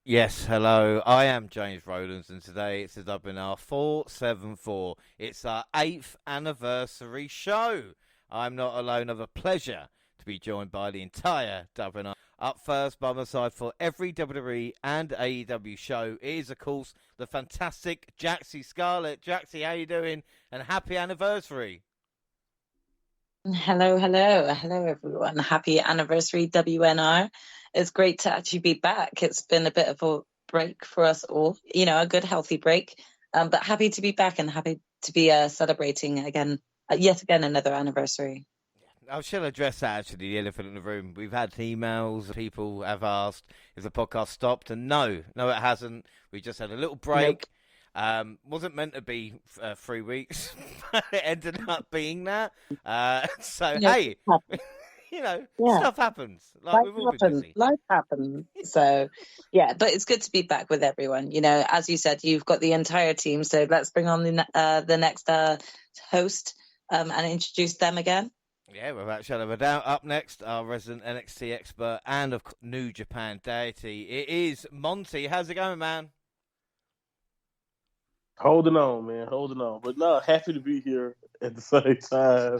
Yes, hello. I am James Rowlands, and today it's the WNR474. It's our 8th anniversary show. I'm not alone. Of a pleasure to be joined by the entire WNR. Up first by my side for every WWE and AEW show is, of course, the fantastic Jaxie Scarlett. Jaxie, how you doing? And happy anniversary. Hello, everyone. Happy anniversary, WNR. It's great to actually be back. It's been a bit of a break for us all, a good, healthy break. But happy to be back and happy to be celebrating again, yet again, another anniversary. I should address that actually, the elephant in the room. We've had emails, people have asked if the podcast stopped, and no, it hasn't. We just had a little break. Wasn't meant to be 3 weeks, but it ended up being that. Hey, Yeah, stuff happens. Like we've all been busy. life happens. So, yeah, but it's good to be back with everyone. As you said, you've got the entire team. So let's bring on the next host and introduce them again. Yeah, without a shadow of a doubt. Up next, our resident NXT expert and of New Japan deity. It is Monty. How's it going, man? Holding on, man, holding on. But no, happy to be here at the same time.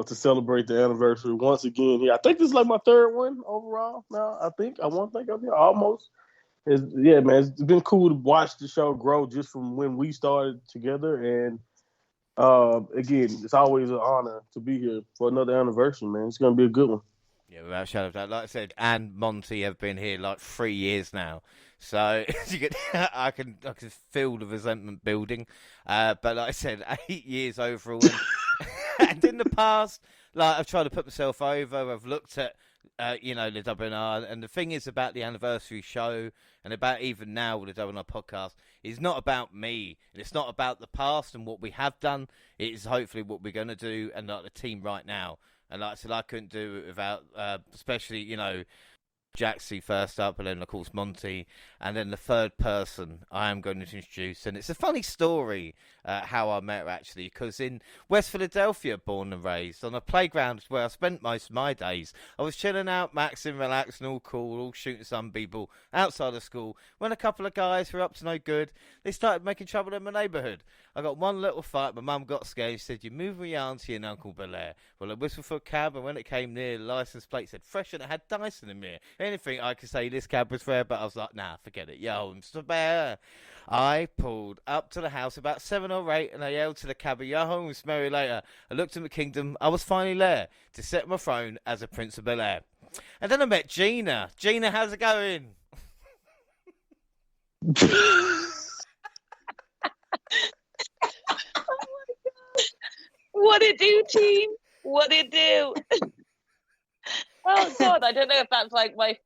To celebrate the anniversary once again here. I think this is like my third one overall now. I want to think of it almost. Man, it's been cool to watch the show grow just from when we started together. And again, it's always an honor to be here for another anniversary, man. It's gonna be a good one. Yeah, without a shadow of doubt. Like I said, and Monty have been here like 3 years now. So I can feel the resentment building. But like I said, 8 years overall. And in the past, like I've tried to put myself over. I've looked at, the WNR. And the thing is about the anniversary show and about even now with the WNR podcast, it's not about me. And it's not about the past and what we have done. It is hopefully what we're going to do and like the team right now. And like I said, I couldn't do it without, especially, Jaxie first up, and then, of course, Monty. And then the third person I am going to introduce. And it's a funny story how I met her, actually, because in West Philadelphia, born and raised, on a playground where I spent most of my days, I was chilling out, maxing, relaxing, all cool, all shooting some people outside of school, when a couple of guys who were up to no good, they started making trouble in my neighbourhood. I got one little fight. My mum got scared. She said, "You move with your auntie and Uncle Belair." Well, I whistled for a cab, and when it came near, the license plate said fresh, and it had Dyson in there. Anything I could say this cab was fair, but I was like, nah, forget it. Yo, I'm so bad. I pulled up to the house about 7 or 8, and I yelled to the cabby, "Yo, home, smell you later." I looked at the kingdom. I was finally there to set my throne as a Prince of Bel-Air. And then I met Gina. Gina, how's it going? What it do, team? What it do? Oh God, I don't know if that's like my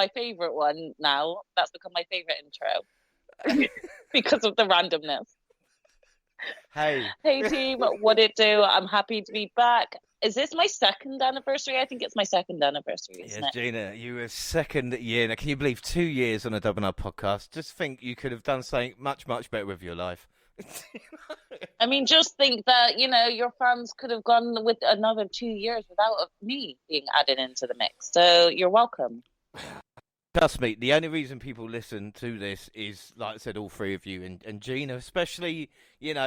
favorite one now. That's become my favorite intro because of the randomness. Hey team, what it do? I'm happy to be back. Is this my second anniversary? I think it's my second anniversary, isn't it? Gina, you were second year. Now, can you believe 2 years on a WNR podcast? Just think you could have done something much, much better with your life. I mean, just think that, your fans could have gone with another 2 years without me being added into the mix. So you're welcome. Trust me, the only reason people listen to this is, like I said, all three of you and Gina, especially,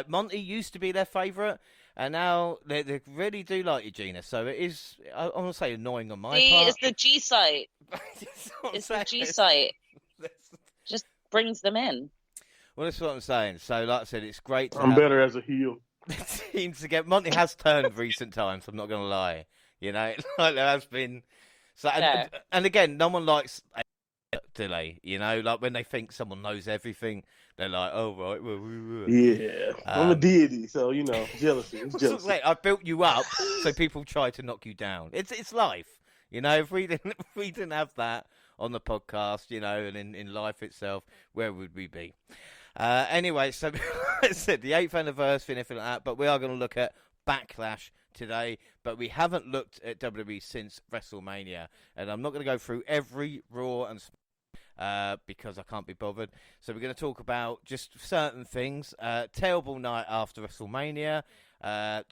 Monty used to be their favourite, and now they really do like you, Gina. So it is, I want to say, annoying on my part. It's the G site. It's the G site. Just brings them in. Well, that's what I'm saying. So, like I said, it's great. I'm better as a heel. Seems to get Monty has turned recent times. I'm not going to lie. Like there has been. So, and again, no one likes a delay. Like when they think someone knows everything, they're like, "Oh right, well." Yeah, I'm a deity, so jealousy. It's jealousy. I built you up, so people try to knock you down. It's life. If we didn't have that on the podcast, and in life itself, where would we be? Anyway, so I said the 8th anniversary and everything like that, but we are going to look at Backlash today, but we haven't looked at WWE since WrestleMania, and I'm not going to go through every Raw and because I can't be bothered. So we're going to talk about just certain things. Terrible night after WrestleMania.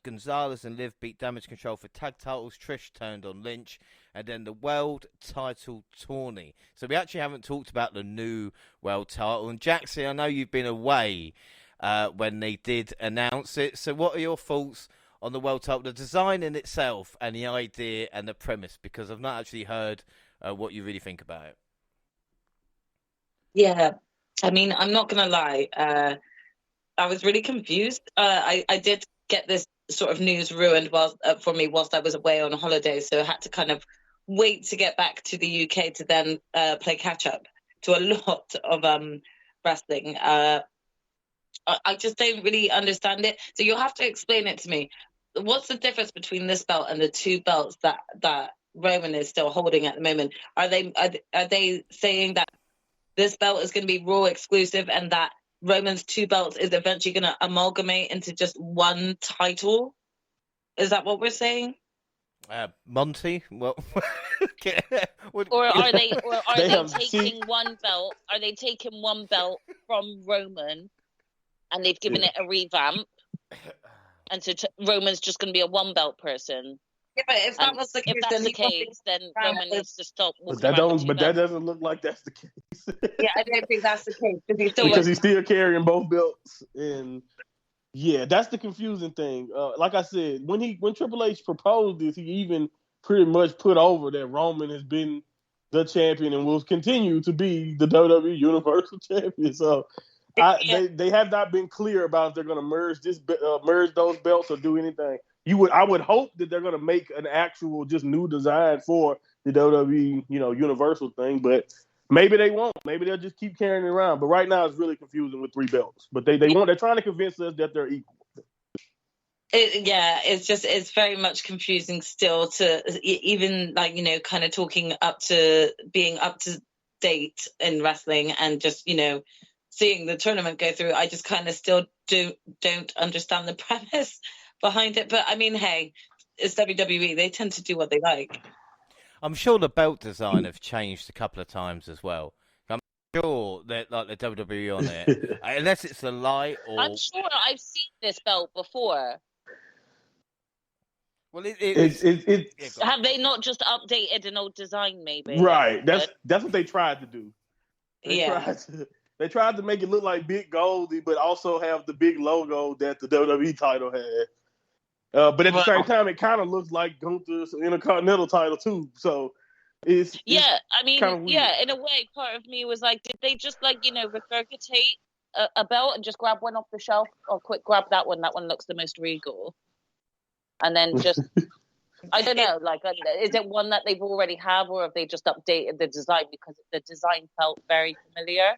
Gonzalez and Liv beat Damage Control for tag titles. Trish turned on Lynch. And then the world title tourney. So we actually haven't talked about the new world title. And Jaxie, I know you've been away when they did announce it. So what are your thoughts on the world title, the design in itself, and the idea and the premise? Because I've not actually heard what you really think about it. Yeah, I mean, I'm not going to lie. I was really confused. I did get this sort of news ruined for me whilst I was away on holiday. So I had to kind of wait to get back to the UK to then play catch up to a lot of wrestling. I just don't really understand it. So you'll have to explain it to me. What's the difference between this belt and the two belts that Roman is still holding at the moment? Are they saying that this belt is going to be Raw exclusive and that Roman's two belts is eventually going to amalgamate into just one title? Is that what we're saying? Monty, well, or are they taking one belt? Are they taking one belt from Roman, and they've given it a revamp, and so Roman's just going to be a one belt person? Yeah, but if that was the case, then Roman needs to stop. But that doesn't look like that's the case. Yeah, I don't think that's the case because he's still carrying both belts, and yeah, that's the confusing thing. Like I said, when Triple H proposed this, he even pretty much put over that Roman has been the champion and will continue to be the WWE Universal Champion. So they have not been clear about if they're going to merge those belts or do anything. I would hope that they're going to make an actual just new design for the WWE, Universal thing, but maybe they won't. Maybe they'll just keep carrying it around. But right now it's really confusing with three belts. But they're trying to convince us that they're equal. It's very much confusing still to even kind of talking being up to date in wrestling and just, seeing the tournament go through. I just kind of still don't understand the premise behind it. But I mean, hey, it's WWE. They tend to do what they like. I'm sure the belt design have changed a couple of times as well. I'm sure that like the WWE on it, unless it's a lie. Or I'm sure I've seen this belt before. Well, have they not just updated an old design? Maybe right. That's what they tried to do. They tried to make it look like Big Goldie, but also have the big logo that the WWE title had. But at the same time, it kind of looks like Gunther's Intercontinental title too. So it's in a way, part of me was like, did they just regurgitate a belt and just grab one off the shelf, or quick grab that one? That one looks the most regal, and then just I don't know, is it one that they've already have, or have they just updated the design because the design felt very familiar?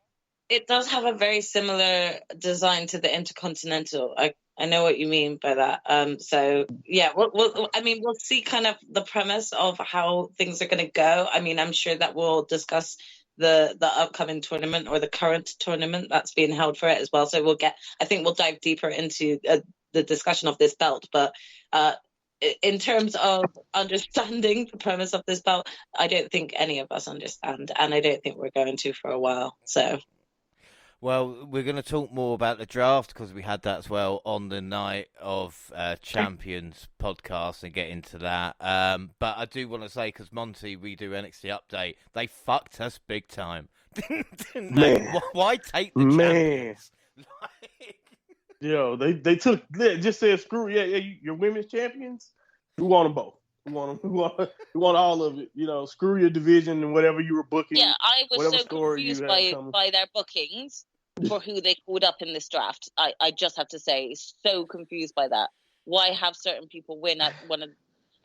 It does have a very similar design to the Intercontinental. I know what you mean by that. So yeah, we'll see kind of the premise of how things are going to go. I mean, I'm sure that we'll discuss the upcoming tournament or the current tournament that's being held for it as well. So we'll dive deeper into the discussion of this belt. But in terms of understanding the premise of this belt, I don't think any of us understand, and I don't think we're going to for a while. So. Well, we're going to talk more about the draft because we had that as well on the Night of Champions podcast and get into that. But I do want to say, because Monty, we do NXT Update, they fucked us big time. Why take the champions? Yo, they just said, screw you're women's champions. We want them both. We want all of it. Screw your division and whatever you were booking. Yeah, I was so confused by their bookings for who they called up in this draft. I just have to say, so confused by that. Why have certain people win at one of?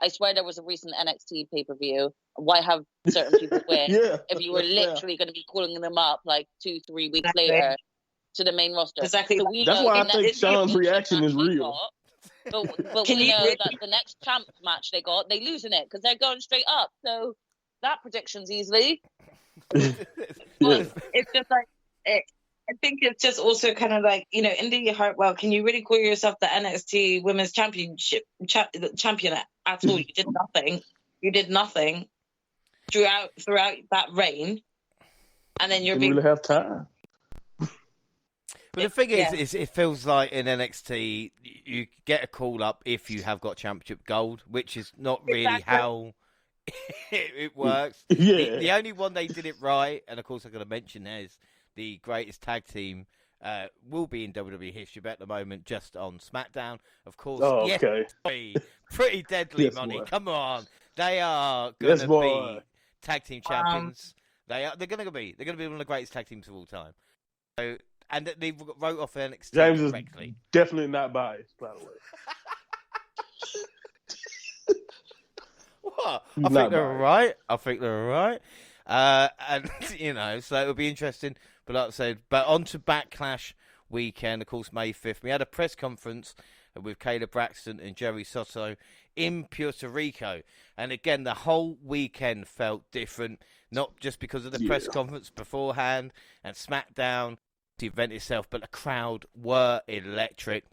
I swear there was a recent NXT pay-per-view. Why have certain people win if you were literally going to be calling them up like 2-3 weeks later to the main roster? Exactly. So that's why I think Sean's reaction is real. But we know that the next champ match they losing it because they're going straight up. So that prediction's easily. It's just like I think it's just also kind of like, Indy Hartwell, can you really call yourself the NXT Women's Championship champion at all? You did nothing throughout that reign. And then you're didn't really have time. But the thing is, it feels like in NXT, you get a call up if you have got championship gold, which is not really how it works. Yeah. The only one they did it right, and of course I'm going to mention is the greatest tag team will be in WWE history, but at the moment just on SmackDown. Of course, okay. Pretty deadly Yes, money. boy. Come on, they are going to be tag team champions. They're going to be one of the greatest tag teams of all time. So, and they wrote off NXT James correctly. is definitely not biased, by the way. What? He's I think they're all right. And so it'll be interesting. But like I said, on to Backlash weekend, of course, May 5th. We had a press conference with Kayla Braxton and Jerry Soto in Puerto Rico. And again, the whole weekend felt different, not just because of the press conference beforehand and SmackDown, the event itself, but the crowd were electric.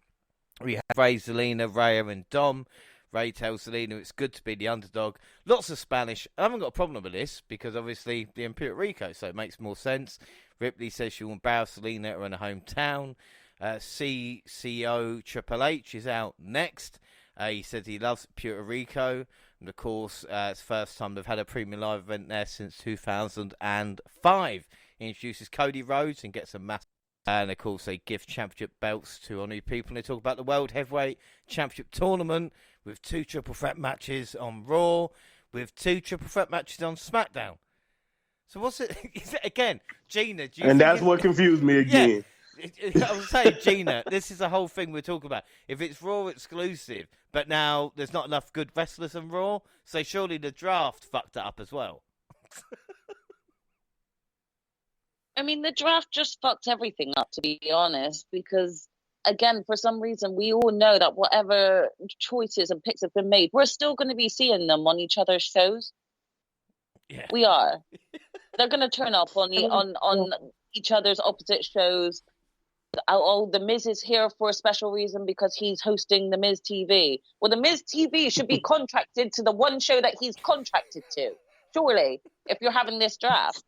We had Ray, Zelina, Rhea, and Dom. Ray tells Zelina it's good to be the underdog. Lots of Spanish. I haven't got a problem with this because obviously they're in Puerto Rico, so it makes more sense. Ripley says she will embarrass Zelina in her hometown. CEO Triple H is out next. He says he loves Puerto Rico. And of course, it's the first time they've had a premium live event there since 2005. He introduces Cody Rhodes and gets a massive. And of course, they give championship belts to our new people. And they talk about the World Heavyweight Championship Tournament with 2 triple threat matches on Raw, with 2 triple threat matches on SmackDown. So what's it? Is it again, Gina? And that's what confused me again. Yeah, I was saying, Gina, this is the whole thing we're talking about. If it's Raw exclusive, but now there's not enough good wrestlers on Raw, so surely the draft fucked it up as well. I mean, the draft just fucked everything up, to be honest, because, again, for some reason, we all know that whatever choices and picks have been made, we're still going to be seeing them on each other's shows. Yeah. We are. They're going to turn up on each other's opposite shows. Oh, the Miz is here for a special reason because he's hosting the Miz TV. Well, the Miz TV should be contracted to the one show that he's contracted to, surely, if you're having this draft.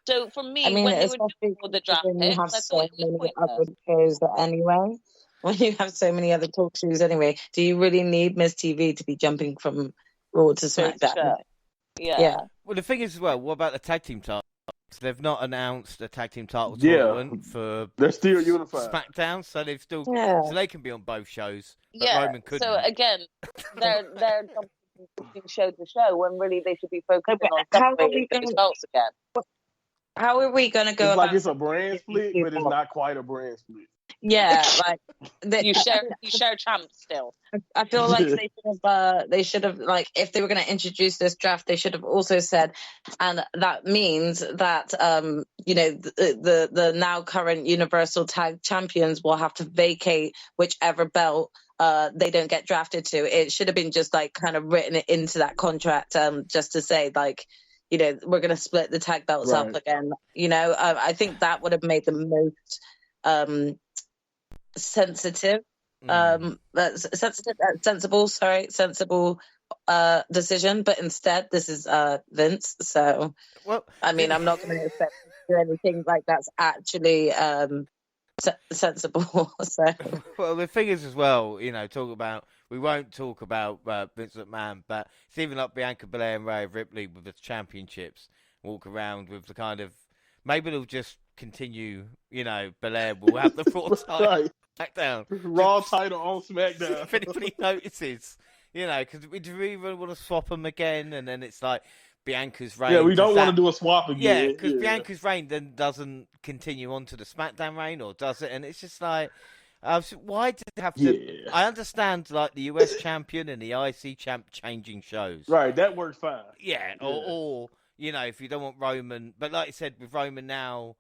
So for me, when they were doing all the draft picks, I thought it was pointless. Shows anyway. When you have so many other talk shows anyway, do you really need Miz TV to be jumping from Raw to SmackDown? Yeah. Well, the thing is as well, what about the tag team titles? They've not announced a tag team title tournament for they're still unified SmackDown, so they've still so they can be on both shows. But Roman couldn't. So again, they're jumping show to show when really they should be focusing on separating the results again. How are we going to go? It's like it's a brand split, but it's not quite a brand split. Yeah, like you share champs still. I feel like they should have like if they were going to introduce this draft, they should have also said, and that means that the now current Universal Tag Champions will have to vacate whichever belt they don't get drafted to. It should have been just like kind of written it into that contract, just to say like, we're going to split the tag belts up again. I think that would have made the most sensible decision, but instead this is Vince, so I'm not going to expect to do anything like that's actually sensible. So well, the thing is as well, we won't talk about Vince McMahon, but it's even like Bianca Belair and Rhea Ripley with the championships walk around with the kind of maybe they'll just continue, Belair will have the Raw title SmackDown. Raw title on SmackDown. If anybody notices, because we do really want to swap them again, and then it's like Bianca's reign. Yeah, we don't want to do a swap again. Yeah, because Bianca's reign then doesn't continue on to the SmackDown reign, or does it? And it's just like, why did it have to? Yeah. I understand, like, the US champion and the IC champ changing shows. Right, that works fine. Yeah, or if you don't want Roman. But like I said, with Roman now,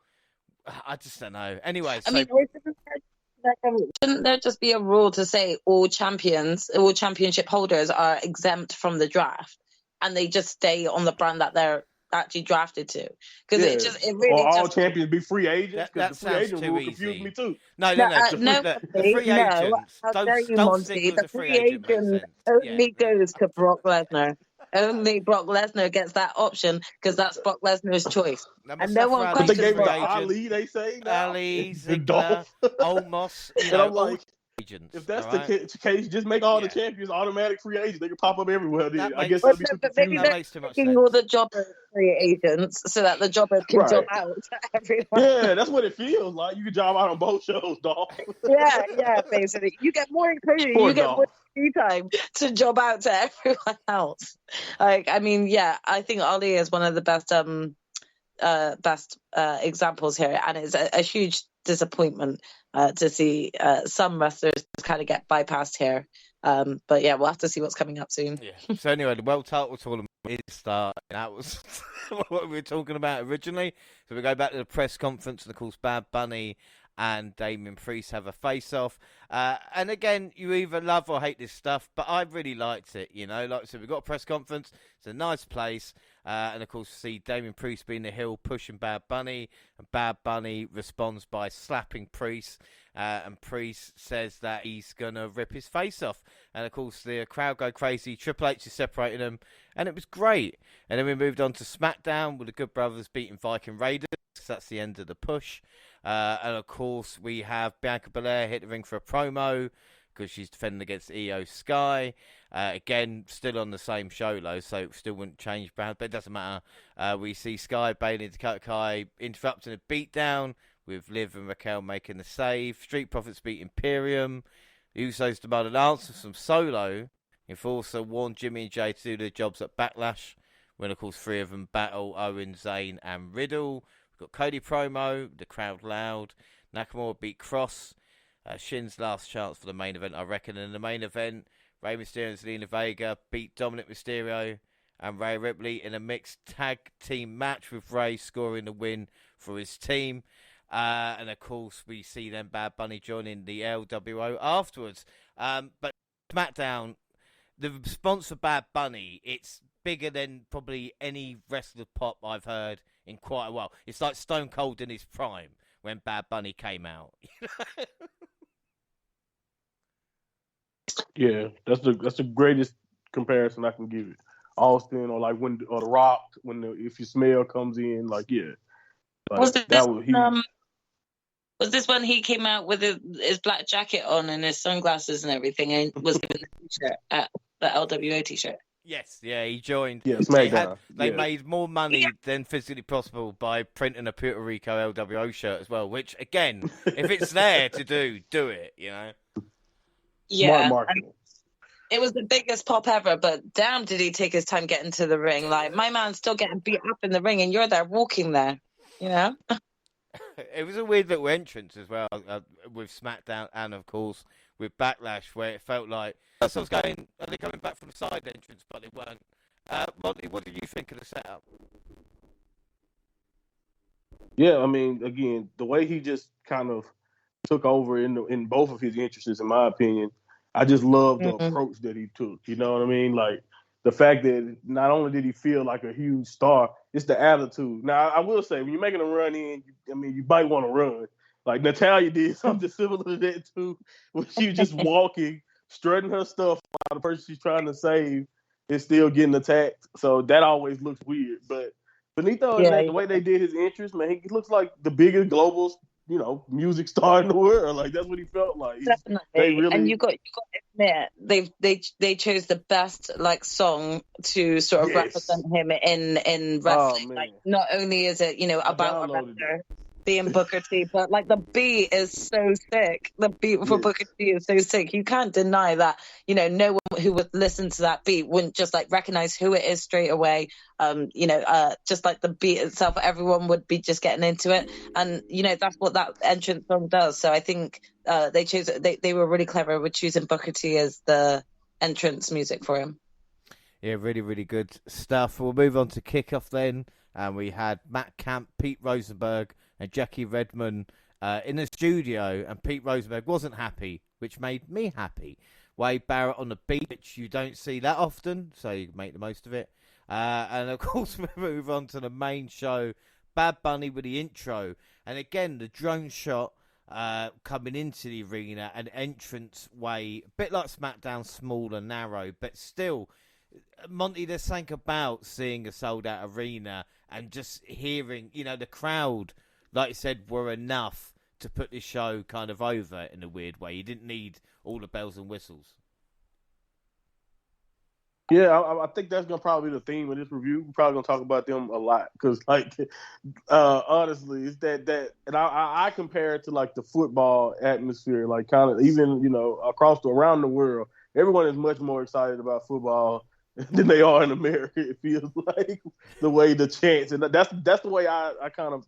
I just don't know. Anyway, shouldn't there just be a rule to say all championship holders are exempt from the draft, and they just stay on the brand that they're actually drafted to? Because it really or all champions be free agents. Because the free agent rule confused me too. No. The free agents. How dare you, Monty? The free agent only goes to Brock Lesnar. Only Brock Lesnar gets that option because that's Brock Lesnar's choice. And no one But they questions gave it to Brock. Ali, they say now. Ali, And Ziggler, Dolph. Almost, you And know, I'm like, agents, if that's all right? the case, just make all the Yeah. champions automatic free agents. They can pop up everywhere. Then. That I guess makes- that'd be some But maybe confusion. That they're makes too much making sense. all the jobbers free agents so that the jobbers can Right. job out to everyone. Yeah, that's what it feels like. You can job out on both shows, dog. Yeah, basically. You get more exposure, Poor you get more Dolph. free time to job out to everyone else. Like, I mean, yeah, I think Ali is one of the best examples here, and it's a huge disappointment to see some wrestlers kind of get bypassed here. But yeah, we'll have to see what's coming up soon. Yeah. So anyway, the World Title Tournament is starting. That was what we were talking about originally. So we go back to the press conference, and of course, Bad Bunny and Damien Priest have a face-off. And again, you either love or hate this stuff, but I really liked it, you know. Like I said, we've got a press conference. It's a nice place. And of course, see Damien Priest being the heel, pushing Bad Bunny. And Bad Bunny responds by slapping Priest. And Priest says that he's going to rip his face off. And of course, the crowd go crazy. Triple H is separating them. And it was great. And then we moved on to SmackDown with the Good Brothers beating Viking Raiders. That's the end of the push. And of course, we have Bianca Belair hit the ring for a promo because she's defending against Io Sky. Again, still on the same show, though, so it still wouldn't change brand, but it doesn't matter. We see Sky bailing Dakota Kai, interrupting a beatdown with Liv and Raquel making the save. Street Profits beat Imperium. Usos demanded answers from Solo. Enforcer warned Jimmy and Jay to do their jobs at Backlash, when, of course, three of them battle Owen, Zayn, and Riddle. We've got Cody promo, the crowd loud. Nakamura beat Cross. Shin's last chance for the main event, I reckon. In the main event, Rey Mysterio and Zelina Vega beat Dominic Mysterio and Rhea Ripley in a mixed tag team match, with Rey scoring the win for his team. And of course, we see then Bad Bunny joining the LWO afterwards. But SmackDown, the response for Bad Bunny, it's bigger than probably any wrestler pop I've heard in quite a while. It's like Stone Cold in his prime when Bad Bunny came out. Yeah, that's the greatest comparison I can give it. Austin or like when or The Rock when If You Smell comes in, like yeah. Like, was this when he came out with his black jacket on and his sunglasses and everything, and was given the t-shirt at the LWO t-shirt? Yes, yeah, he joined. Yeah, SmackDown. They made more money than physically possible by printing a Puerto Rico LWO shirt as well, which, again, if it's there to do it, you know? Yeah. Smart marketing. It was the biggest pop ever, but damn did he take his time getting to the ring. Like, my man's still getting beat up in the ring, and you're there walking there, you know? It was a weird little entrance as well, with SmackDown and, of course, with Backlash, where it felt like, I was going, are they coming back from the side entrance, but they weren't. Monty, what did you think of the setup? Yeah, I mean, again, the way he just kind of took over in both of his interests, in my opinion, I just love the approach that he took. You know what I mean? Like, the fact that not only did he feel like a huge star, it's the attitude. Now, I will say, when you're making a run in, I mean, you might want to run. Like, Natalya did something similar to that, too, where she was just walking, strutting her stuff while the person she's trying to save is still getting attacked. So that always looks weird. But Benito, the way they did his entrance, man, he looks like the biggest global, music star in the world. Like, that's what he felt like. Definitely. And you got to admit, they chose the best song to sort of represent him in wrestling. Like, not only is it about a wrestler being Booker T, but the beat is so sick. The beat for Booker T is so sick. You can't deny that. No one who would listen to that beat wouldn't just recognize who it is straight away. Just like the beat itself, everyone would be just getting into it, and that's what that entrance song does. So I think they were really clever with choosing Booker T as the entrance music for him. Yeah, really, really good stuff. We'll move on to kickoff then, and we had Matt Camp, Pete Rosenberg, and Jackie Redmond in the studio, and Pete Rosenberg wasn't happy, which made me happy. Wade Barrett on the beat, which you don't see that often, so you make the most of it. And of course, we move on to the main show, Bad Bunny with the intro. And again, the drone shot coming into the arena, an entrance way, a bit like SmackDown, small and narrow, but still, Monty, there's something about seeing a sold-out arena and just hearing, the crowd, like you said, were enough to put this show kind of over in a weird way. You didn't need all the bells and whistles. Yeah, I think that's gonna probably be the theme of this review. We're probably gonna talk about them a lot because, honestly, it's that, and I compare it to like the football atmosphere, like kind of even around the world, everyone is much more excited about football than they are in America. It feels like the way the chants, and that's the way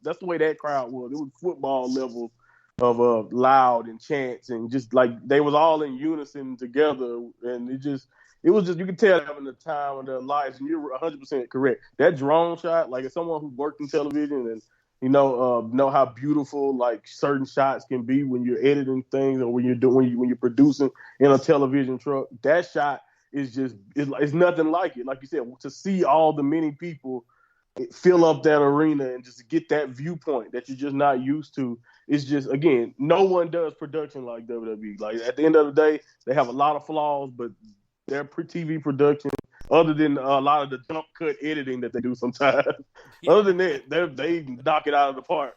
that's the way that crowd was. It was football level of loud and chants, and just like they was all in unison together, and it was just, you could tell having the time of their lives, and you're 100% correct. That drone shot, like as someone who worked in television and know how beautiful like certain shots can be when you're editing things or when you're producing in a television truck. That shot is just it's nothing like it. Like you said, to see all the many people fill up that arena and just get that viewpoint that you're just not used to. It's just, again, no one does production like WWE. Like at the end of the day, they have a lot of flaws, but their TV production, other than a lot of the jump cut editing that they do sometimes, other than that, they knock it out of the park.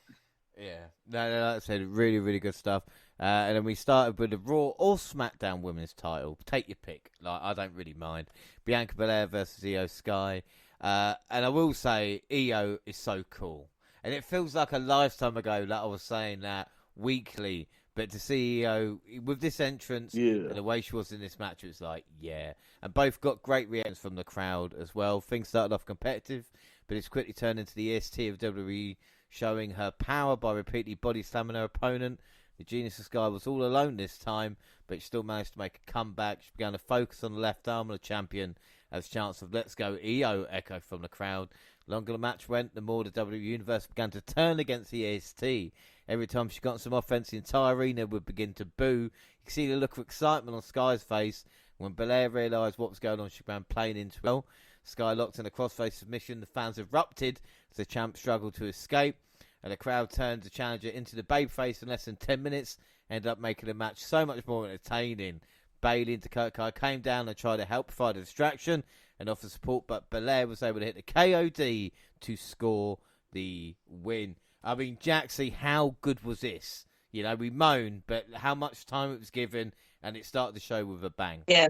Yeah, no, like I said, really, really good stuff. And then we started with the Raw or SmackDown Women's title. Take your pick. Like, I don't really mind. Bianca Belair versus Io Sky. And I will say, Io is so cool. And it feels like a lifetime ago that I was saying that weekly. But to see Io with this entrance and the way she was in this match, it was like, yeah. And both got great reactions from the crowd as well. Things started off competitive, but it's quickly turned into the EST of WWE, showing her power by repeatedly body slamming her opponent. The Genius of Sky was all alone this time, but she still managed to make a comeback. She began to focus on the left arm of the champion as chants of "Let's go Io" echoed from the crowd. The longer the match went, the more the WWE Universe began to turn against the EST. Every time she got some offense, the entire arena would begin to boo. You could see the look of excitement on Sky's face. When Belair realised what was going on, she ran playing into it. Sky locked in a crossface submission. The fans erupted as the champ struggled to escape. And the crowd turned the challenger into the babyface in less than 10 minutes. Ended up making the match so much more entertaining. Bayley and Dakota Kai came down and tried to help provide a distraction and offer support, but Belair was able to hit the KOD to score the win. I mean, Jaxie, how good was this? We moan, but how much time it was given, and it started the show with a bang. Yeah.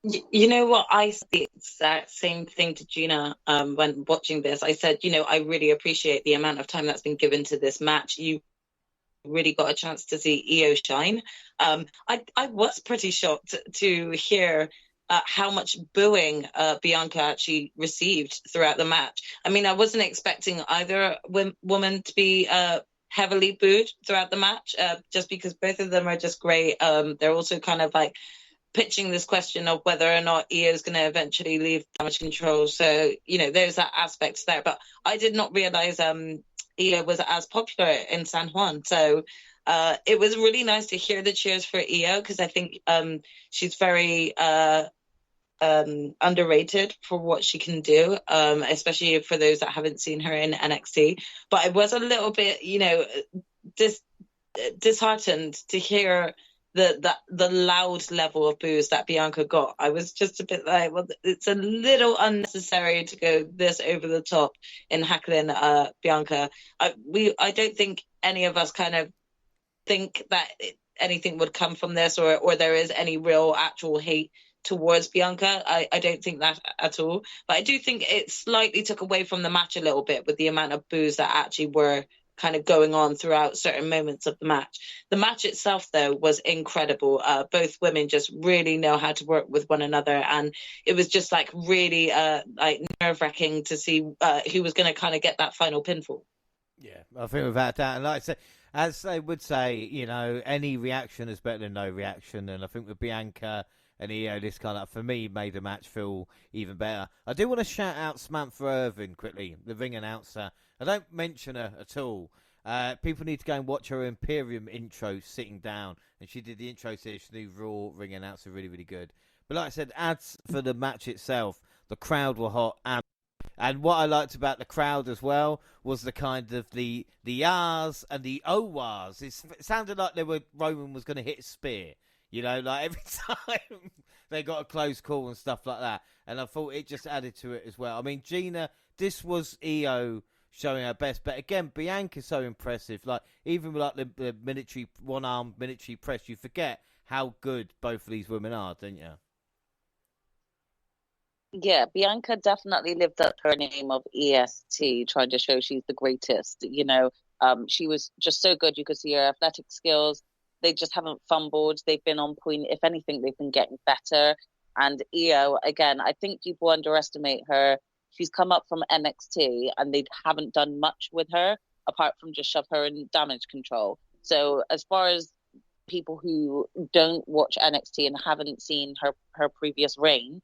You know what? I said the exact same thing to Gina when watching this. I said, I really appreciate the amount of time that's been given to this match. You really got a chance to see Io shine. I was pretty shocked to hear how much booing Bianca actually received throughout the match. I mean, I wasn't expecting either woman to be heavily booed throughout the match, just because both of them are just great. They're also kind of like pitching this question of whether or not Io is going to eventually leave Damage Control. So, there's that aspect there. But I did not realize Io was as popular in San Juan. So it was really nice to hear the cheers for Io, because I think she's very underrated for what she can do, especially for those that haven't seen her in NXT. But I was a little bit, disheartened to hear the loud level of boos that Bianca got. I was just a bit like, well, it's a little unnecessary to go this over the top in heckling Bianca. I don't think any of us kind of think that anything would come from this, or there is any real actual hate towards Bianca. I don't think that at all. But I do think it slightly took away from the match a little bit with the amount of boos that actually were kind of going on throughout certain moments of the match. The match itself, though, was incredible. Both women just really know how to work with one another, and it was just like really like nerve-wracking to see who was going to kind of get that final pinfall. Yeah, I think without that, and like I said, as they would say, any reaction is better than no reaction, and I think with Bianca and Io, this kind of, for me, made the match feel even better. I do want to shout out Samantha Irvin quickly, the ring announcer. I don't mention her at all. People need to go and watch her Imperium intro sitting down. And she did the intro to this new Raw ring announcer, really, really good. But like I said, as for the match itself, the crowd were hot. And what I liked about the crowd as well was the kind of the ahs and the oh-wahs. It sounded like Roman was going to hit a spear. Like every time they got a close call and stuff like that. And I thought it just added to it as well. I mean, Gina, this was EO showing her best, but again, Bianca's so impressive. Like even with like the military one-arm military press, you forget how good both of these women are, don't you? Yeah, Bianca definitely lived up her name of EST, trying to show she's the greatest. She was just so good. You could see her athletic skills. They just haven't fumbled. They've been on point. If anything, they've been getting better. And EO, again, I think people underestimate her. She's come up from NXT and they haven't done much with her apart from just shove her in damage control. So as far as people who don't watch NXT and haven't seen her previous reign,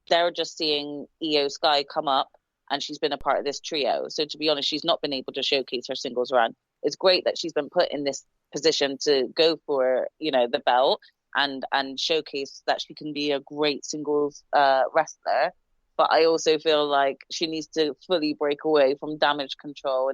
they're just seeing EO Sky come up and she's been a part of this trio. So to be honest, she's not been able to showcase her singles run. It's great that she's been put in this position to go for, the belt and showcase that she can be a great singles wrestler. But I also feel like she needs to fully break away from damage control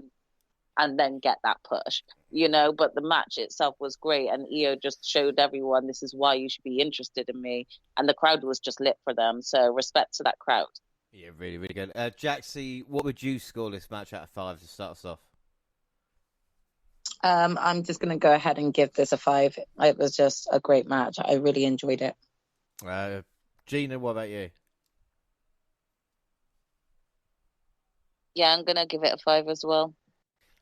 and then get that push, But the match itself was great, and EO just showed everyone this is why you should be interested in me, and the crowd was just lit for them. So respect to that crowd. Yeah, really, really good. Jaxie, what would you score this match out of 5 to start us off? I'm just going to go ahead and give this a 5. It was just a great match. I really enjoyed it. Gina, what about you? Yeah, I'm going to give it a 5 as well.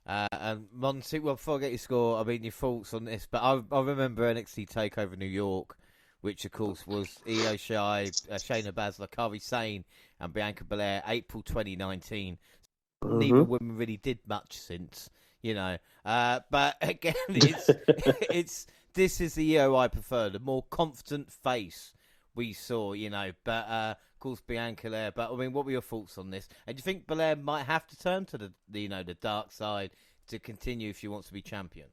And Monty, well, before I get your score, I mean, your thoughts on this, but I remember NXT TakeOver New York, which, of course, was Io Shirai, Shayna Baszler, Kairi Sane, and Bianca Belair, April 2019. Mm-hmm. Neither women really did much since, But, again, this is the Io I prefer, the more confident face we saw, But, of course, Bianca there. But, I mean, what were your thoughts on this? And do you think Belair might have to turn to the dark side to continue if she wants to be champion?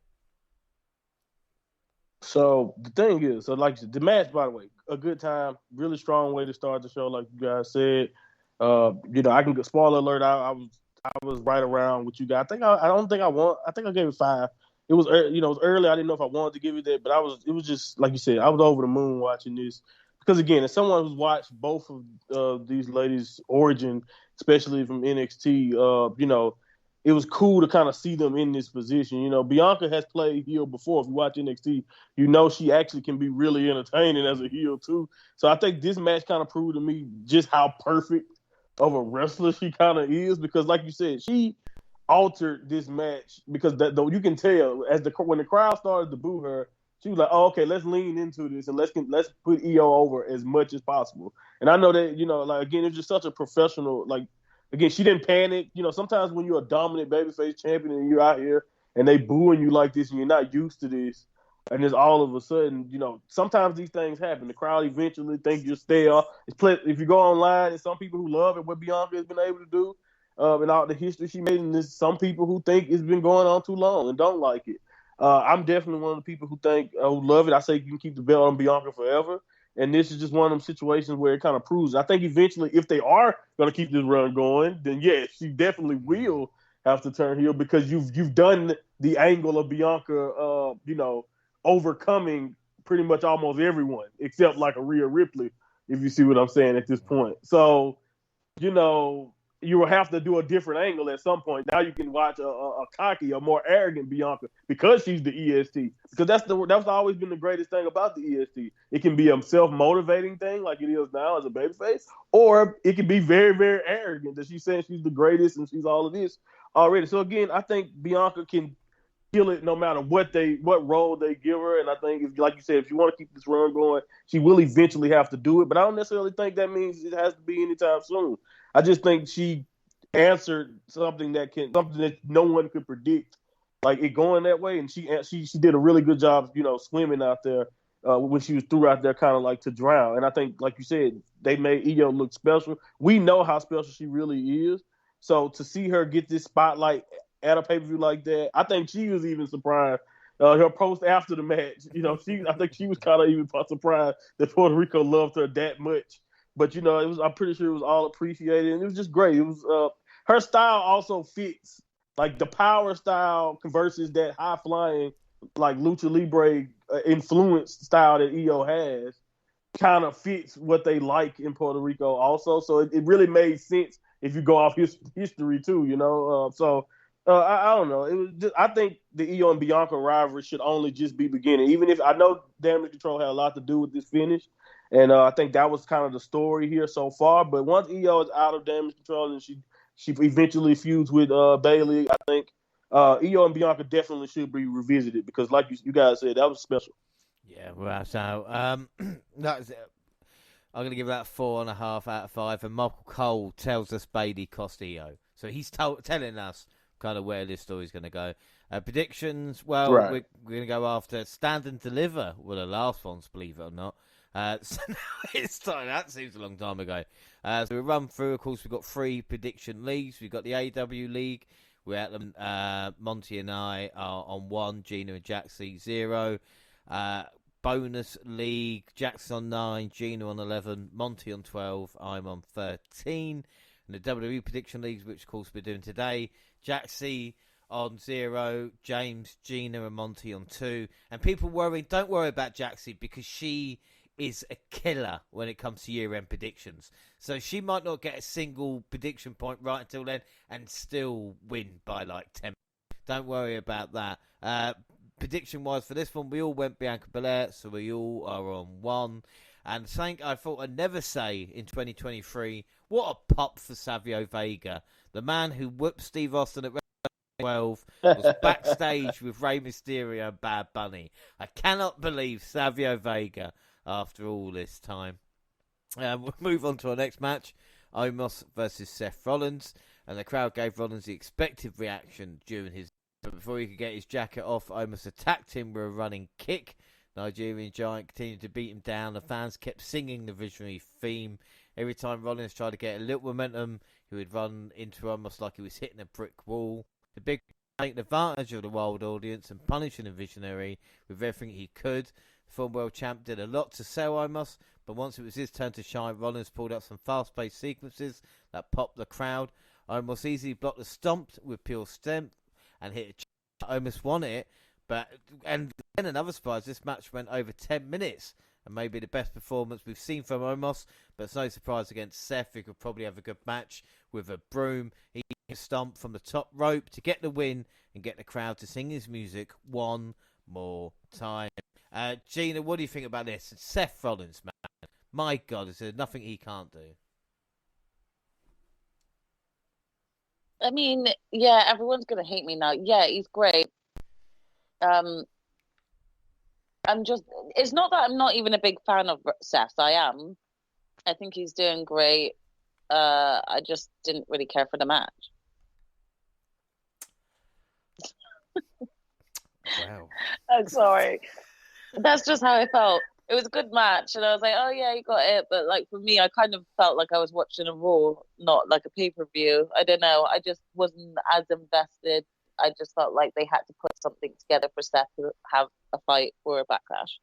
So the thing is, like the match, by the way, a good time, really strong way to start the show, like you guys said. I can spoiler alert. I was right around what you guys. I don't think I won. I think I gave it 5. It was it was early. I didn't know if I wanted to give it that, but it was just like you said. I was over the moon watching this because again, as someone who's watched both of these ladies' origin, especially from NXT, it was cool to kind of see them in this position. Bianca has played heel before. If you watch NXT, she actually can be really entertaining as a heel too. So I think this match kind of proved to me just how perfect of a wrestler she kind of is, because like you said, she altered this match because though you can tell when the crowd started to boo her, she was like, "Oh, okay, let's lean into this and let's put EO over as much as possible." And I know that again, it's just such a professional Again, she didn't panic. Sometimes when you're a dominant babyface champion and you're out here and they booing you like this and you're not used to this, and it's all of a sudden, sometimes these things happen. The crowd eventually thinks you're stale. If you go online, there's some people who love it, what Bianca has been able to do, and all the history she made, and there's some people who think it's been going on too long and don't like it. I'm definitely one of the people who love it. I say you can keep the belt on Bianca forever. And this is just one of them situations where it kind of proves. I think eventually, if they are going to keep this run going, then yes, she definitely will have to turn heel because you've done the angle of Bianca, overcoming pretty much almost everyone except like a Rhea Ripley, if you see what I'm saying at this point. So, you will have to do a different angle at some point. Now you can watch a cocky, a more arrogant Bianca because she's the EST. Because that's always been the greatest thing about the EST. It can be a self-motivating thing like it is now as a babyface, or it can be very, very arrogant that she's saying she's the greatest and she's all of this already. So again, I think Bianca can kill it no matter what role they give her. And I think, like you said, if you want to keep this run going, she will eventually have to do it. But I don't necessarily think that means it has to be anytime soon. I just think she answered something that no one could predict, like it going that way, and she did a really good job, swimming out there when she was threw out there, kind of like to drown. And I think, like you said, they made Io look special. We know how special she really is, so to see her get this spotlight at a pay-per-view like that, I think she was even surprised. Her post after the match, I think she was kind of even surprised that Puerto Rico loved her that much. But I'm pretty sure it was all appreciated, and it was just great. It was her style also fits like the power style versus that high flying like lucha libre influenced style that Io has. kind of fits what they like in Puerto Rico also. So it really made sense if you go off history too, you know. I don't know. It was just, I think the Io and Bianca rivalry should only just be beginning. Even if I know Damage Control had a lot to do with this finish, and I think that was kind of the story here so far. But once Io is out of Damage Control and she eventually feuds with Bayley, I think Io and Bianca definitely should be revisited because, like you guys said, that was special. Yeah, well, so that's it. I'm going to give that 4.5 out of 5. And Michael Cole tells us Bayley cost Io. So he's telling us kind of where this story's going to go. Predictions, well, Right. we're going to go after Stand and Deliver were the last ones, believe it or not. So now it's time. That seems a long time ago. So we run through, of course, we've got 3 prediction leagues. We've got the AW League. We're at them. Monty and I are on 1, Gina and Jaxie 0. Bonus league, Jackson on 9, Gina on 11, Monty on 12, I'm on 13. And the WWE prediction leagues, which of course we're doing today, Jaxie on 0, James, Gina and Monty on 2. And people worrying, don't worry about Jaxie because she is a killer when it comes to year-end predictions. So she might not get a single prediction point right until then and still win by like 10. Don't worry about that. Prediction-wise for this one, we all went Bianca Belair, so we all are on 1. And something I thought I'd never say in 2023, what a pop for Savio Vega. The man who whooped Steve Austin at 12 was backstage with Rey Mysterio and Bad Bunny. I cannot believe Savio Vega after all this time. We'll move on to our next match, Omos versus Seth Rollins. And the crowd gave Rollins the expected reaction during his... But before he could get his jacket off, Omos attacked him with a running kick. Nigerian Giant continued to beat him down. The fans kept singing the visionary theme. Every time Rollins tried to get a little momentum, he would run into Omos like he was hitting a brick wall. The big taking advantage of the wild audience and punishing the visionary with everything he could. The former world champ did a lot to sell Omos, but once it was his turn to shine, Rollins pulled out some fast-paced sequences that popped the crowd. Omos easily blocked the stomp with pure strength and hit a Omos won it, and then another surprise, this match went over 10 minutes and maybe the best performance we've seen from Omos, but it's no surprise against Seth, who could probably have a good match with a broom. He stomped from the top rope to get the win and get the crowd to sing his music one more time. Gina, what do you think about this? It's Seth Rollins, man. My God, is there nothing he can't do? I mean, yeah, everyone's gonna hate me now. Yeah, he's great. I'm just, it's not that I'm not even a big fan of Seth. I am. I think he's doing great. I just didn't really care for the match. Wow. I'm sorry. That's just how I felt. It was a good match, and I was like, oh yeah, you got it. But like for me, I kind of felt like I was watching a Raw, not like a pay-per-view. I don't know. I just wasn't as invested. I just felt like they had to put something together for Seth to have a fight for a Backlash.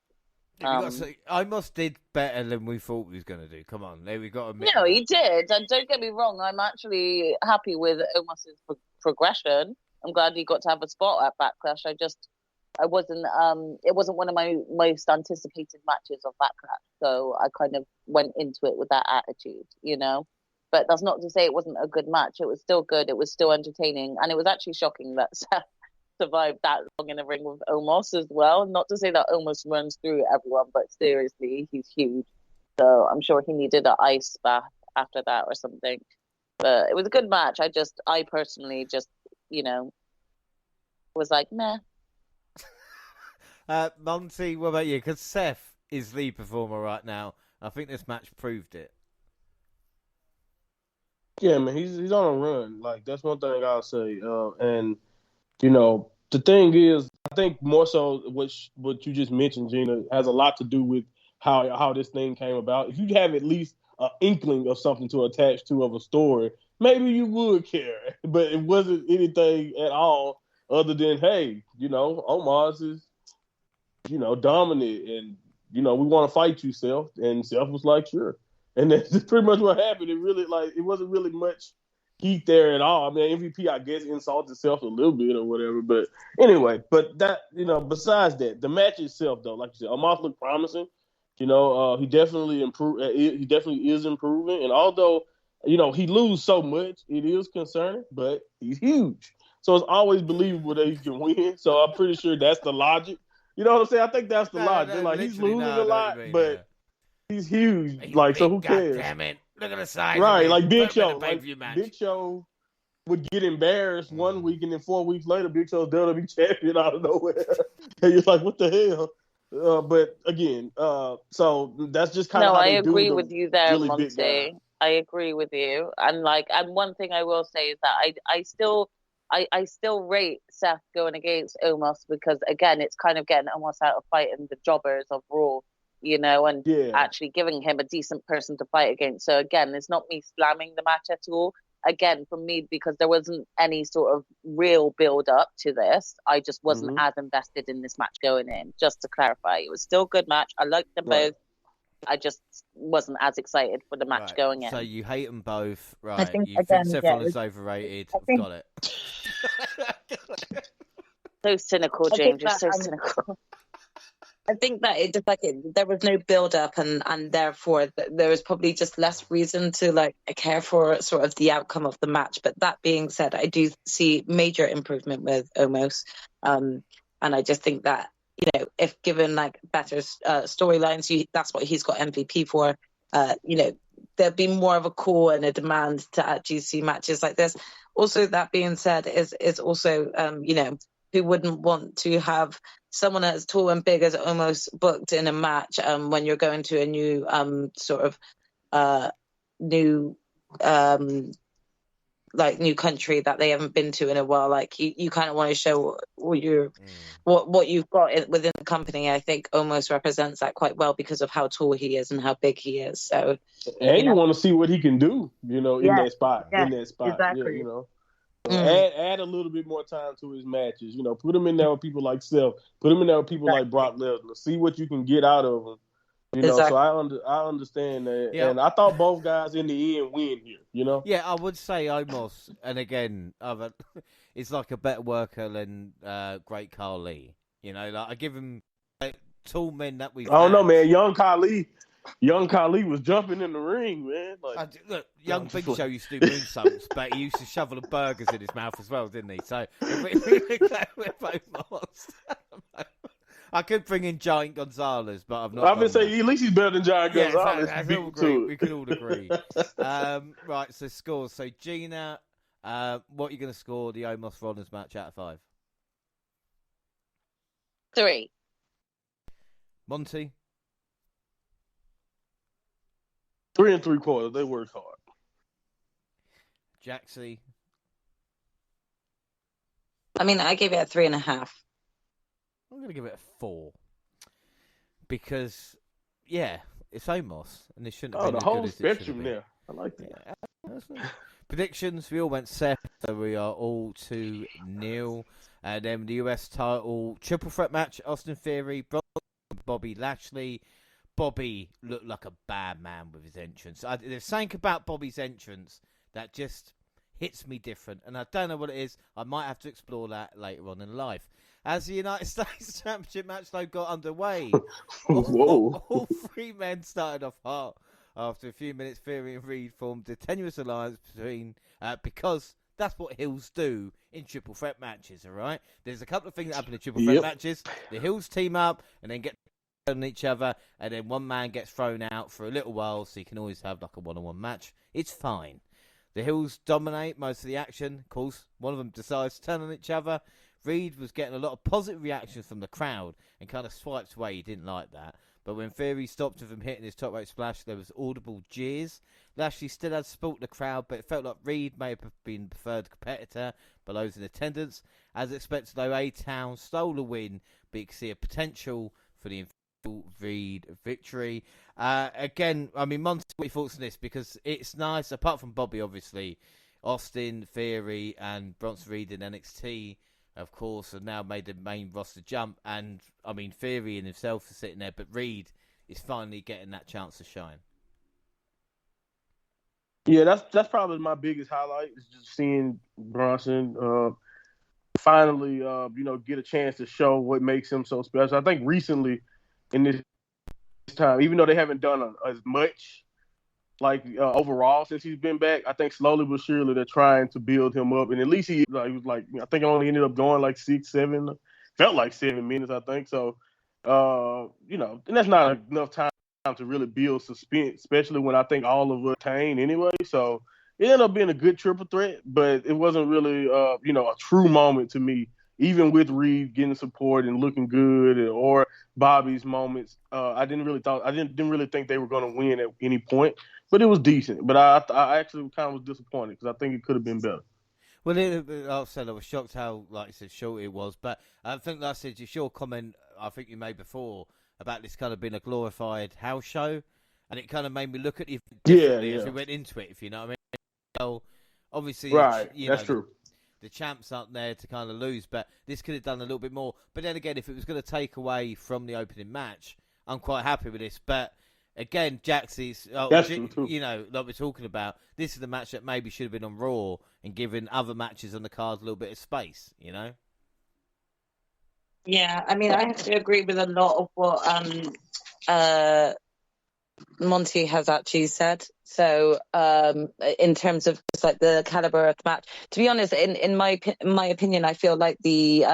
Omos did better than we thought he was going to do. Come on, there we got to admit. No, he did. And don't get me wrong, I'm actually happy with Omos's progression. I'm glad he got to have a spot at Backlash. I wasn't. It wasn't one of my most anticipated matches of Backlash, so I kind of went into it with that attitude, you know. But that's not to say it wasn't a good match. It was still good. It was still entertaining, and it was actually shocking that Seth survived that long in a ring with Omos as well. Not to say that Omos runs through everyone, but seriously, he's huge. So I'm sure he needed an ice bath after that or something. But it was a good match. I personally just, you know, was like, meh. Monty, what about you? Because Seth is the performer right now. I think this match proved it. Yeah, man, he's on a run. Like, that's one thing I'll say. And you know, the thing is, I think more so what you just mentioned, Gina, has a lot to do with how this thing came about. If you have at least an inkling of something to attach to of a story, maybe you would care. But it wasn't anything at all other than, hey, you know, Omos is, you know, dominant, and you know, we want to fight you, Seth. And Seth was like, sure. And that's pretty much what happened. It really, like, it wasn't really much heat there at all. I mean, MVP, I guess, insulted Seth a little bit or whatever. But anyway, but that, you know, besides that, the match itself, though, like you said, Omos looked promising. He definitely improved. He definitely is improving. And although, he loses so much, it is concerning, but he's huge. So it's always believable that he can win. So I'm pretty sure that's the logic. You know what I'm saying? I think that's the logic. No, like, he's losing a lot, mean, but he's huge. he's Like, big, so who cares? Damn it. Look at the size right, of him. like Big Show. Big Show would get embarrassed 1 week, and then 4 weeks later, Big Show's WWE champion out of nowhere. And you're like, what the hell? But again, so that's just kind of how I they agree do with you there, really Monty. I agree with you. And one thing I will say is that I still rate Seth going against Omos because again, it's kind of getting almost out of fighting the jobbers of Raw, and actually giving him a decent person to fight against. So again, it's not me slamming the match at all. Again, for me, because there wasn't any sort of real build up to this, I just wasn't as invested in this match going in. Just to clarify, it was still a good match. I liked them both. I just wasn't as excited for the match going in. So you hate them both, right? I think, you think Seth Rollins is overrated. Got it. So cynical, James. You're so cynical. I think that it just there was no build up, and therefore there was probably just less reason to care for sort of the outcome of the match. But that being said, I do see major improvement with Omos, and I just think that if given better storylines, that's what he's got MVP for. There'd be more of a call and a demand to actually see matches like this. Also, that being said, is also who wouldn't want to have someone as tall and big as Omos booked in a match when you're going to a new new country that they haven't been to in a while. You kind of want to show what you've got within the company. I think Omos represents that quite well because of how tall he is and how big he is. So, and you want to see what he can do, in that spot. Exactly. Add a little bit more time to his matches. Put him in there with people like Seth. Put him in there with people like Brock Lesnar. See what you can get out of him. So I understand that, and I thought both guys in the end win here. Yeah, I would say Omos, and again, it's like a better worker than Great Khali. I give him tall men that we've. I don't know, man. Young Khali was jumping in the ring, man. Look, young Big Show used to do moonsaults, but he used to shovel the burgers in his mouth as well, didn't he? So we're both lost. I could bring in Giant Gonzalez, but I've not. I've been saying at least he's better than Giant Gonzalez. We can all agree. Right, so scores. So Gina, what are you going to score the Omos Rollins match out of 5? 3. Monty. 3 3/4. They worked hard. Jaxie. I gave it a 3.5. I'm going to give it a 4 because, it's Omos, and it shouldn't have been the as whole good as spectrum there. I like that. Yeah. Predictions: we all went Seth, so we are all 2-0. And then the US title triple threat match: Austin Theory, Bobby Lashley. Bobby looked like a bad man with his entrance. There's something about Bobby's entrance that just hits me different, and I don't know what it is. I might have to explore that later on in life. As the United States Championship match though got underway, all 3 men started off hot. After a few minutes, Theory and Reed formed a tenuous alliance because that's what heels do in triple threat matches. All right, there's a couple of things that happen in triple threat matches. The heels team up and then get on each other, and then one man gets thrown out for a little while, so you can always have like a one-on-one match. It's fine. The heels dominate most of the action. Of course, one of them decides to turn on each other. Reed was getting a lot of positive reactions from the crowd and kind of swiped away. He didn't like that. But when Theory stopped him from hitting his top rope splash, there was audible jeers. Lashley still had support the crowd, but it felt like Reed may have been preferred competitor by those in attendance. As expected, though, A-Town stole the win, but you can see a potential for the Reed victory. Again, Monty, what are your thoughts on this? Because it's nice, apart from Bobby, obviously, Austin, Theory, and Bronson Reed in NXT, of course, have now made the main roster jump. And, Theory in himself is sitting there, but Reed is finally getting that chance to shine. Yeah, that's probably my biggest highlight, is just seeing Bronson finally, get a chance to show what makes him so special. I think recently in this time, even though they haven't done as much overall since he's been back. I think slowly but surely they're trying to build him up, and at least he was like, I think I only ended up going like 6-7, felt like 7 minutes, I think. So, and that's not enough time to really build suspense, especially when I think all of us attained anyway. So it ended up being a good triple threat, but it wasn't really a true moment to me. Even with Reed getting support and looking good, or Bobby's moments, I didn't really think they were going to win at any point. But it was decent. But I actually kind of was disappointed because I think it could have been better. Well, I said I was shocked how, like you said, short it was. But I think, like I said, just your comment I think you made before about this kind of being a glorified house show, and it kind of made me look at it differently as we went into it, if you know what I mean. So, obviously, right, that's true. The champs aren't there to kind of lose, but this could have done a little bit more. But then again, if it was going to take away from the opening match, I'm quite happy with this. But again, Jaxie's, like we're talking about, this is the match that maybe should have been on Raw and given other matches on the card a little bit of space, you know? Yeah, I mean, I have to agree with a lot of what Monty has actually said. So in terms of just like the caliber of the match, to be honest, in my opinion, I feel like the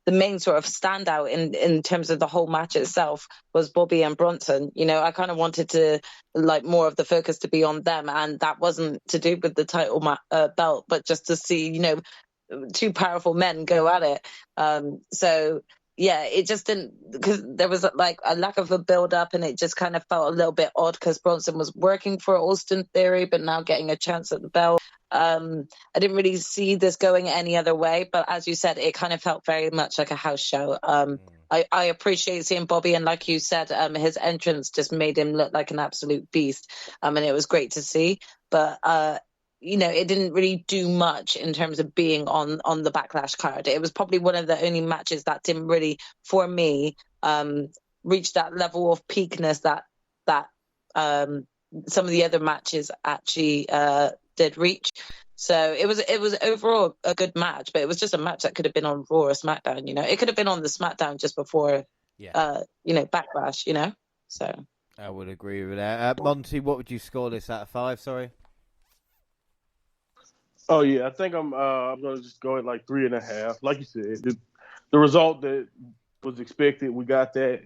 main sort of standout in terms of the whole match itself was Bobby and Bronson. I kind of wanted to like more of the focus to be on them, and that wasn't to do with the title belt, but just to see two powerful men go at it. So yeah, it just didn't, because there was like a lack of a build up, and it just kind of felt a little bit odd because Bronson was working for Austin Theory, but now getting a chance at the belt. I didn't really see this going any other way, but as you said, it kind of felt very much like a house show. I appreciate seeing Bobby, and like you said, his entrance just made him look like an absolute beast, and it was great to see. But it didn't really do much in terms of being on the Backlash card. It was probably one of the only matches that didn't really, for me, reach that level of peakness that some of the other matches actually did reach. So it was overall a good match, but it was just a match that could have been on Raw or SmackDown. It could have been on the SmackDown just before, Backlash. So I would agree with that. Monty, what would you score this out of 5? Sorry. Oh yeah, I think I'm gonna just go at like 3.5. Like you said, the result that was expected, we got that.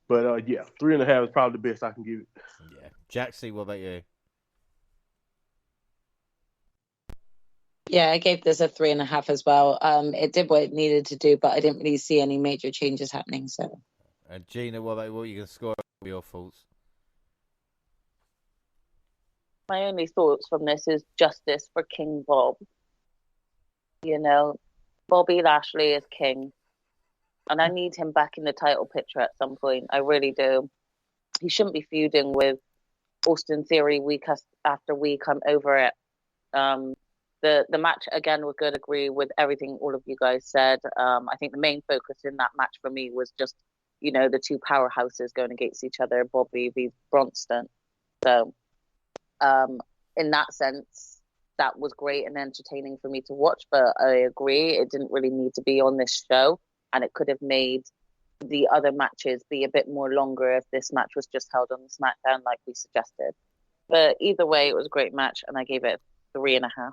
But 3.5 is probably the best I can give it. Yeah, Jaxie, what about you? Yeah, I gave this a 3.5 as well. It did what it needed to do, but I didn't really see any major changes happening. So, and Gina, what are you gonna score? What are your thoughts? My only thoughts from this is justice for King Bob. Bobby Lashley is king, and I need him back in the title picture at some point. I really do. He shouldn't be feuding with Austin Theory week after week. I'm over it. The match, again, was good. Agree with everything all of you guys said. I think the main focus in that match for me was just, the two powerhouses going against each other, Bobby v. Bronson. So, in that sense, that was great and entertaining for me to watch, but I agree it didn't really need to be on this show, and it could have made the other matches be a bit more longer if this match was just held on the SmackDown like we suggested. But either way, it was a great match, and I gave it 3.5.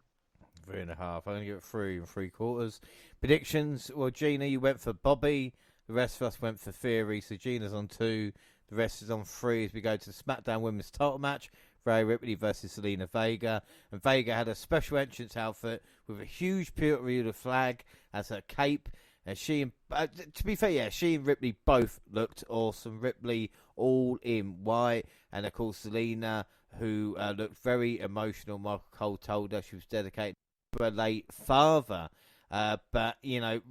3.5. I'm going to give it 3 3/4. Predictions? Well, Gina, you went for Bobby. The rest of us went for Theory. So Gina's on 2. The rest is on 3 as we go to the SmackDown Women's title match. Rhea Ripley versus Zelina Vega. And Vega had a special entrance outfit with a huge Bermuda flag as her cape. And she and Ripley both looked awesome. Ripley all in white. And of course, Zelina, who looked very emotional. Michael Cole told her she was dedicated to her late father. But,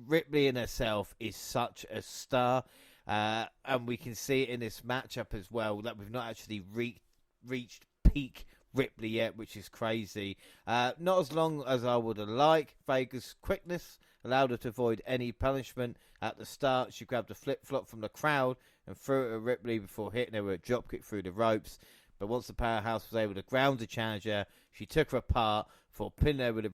Ripley in herself is such a star. And we can see it in this matchup as well, that we've not actually reached peak Ripley yet, which is crazy. Not as long as I would have liked. Vega's quickness allowed her to avoid any punishment. At the start, she grabbed a flip-flop from the crowd and threw it at Ripley before hitting her with a dropkick through the ropes. But once the powerhouse was able to ground the challenger, she took her apart for pinning her with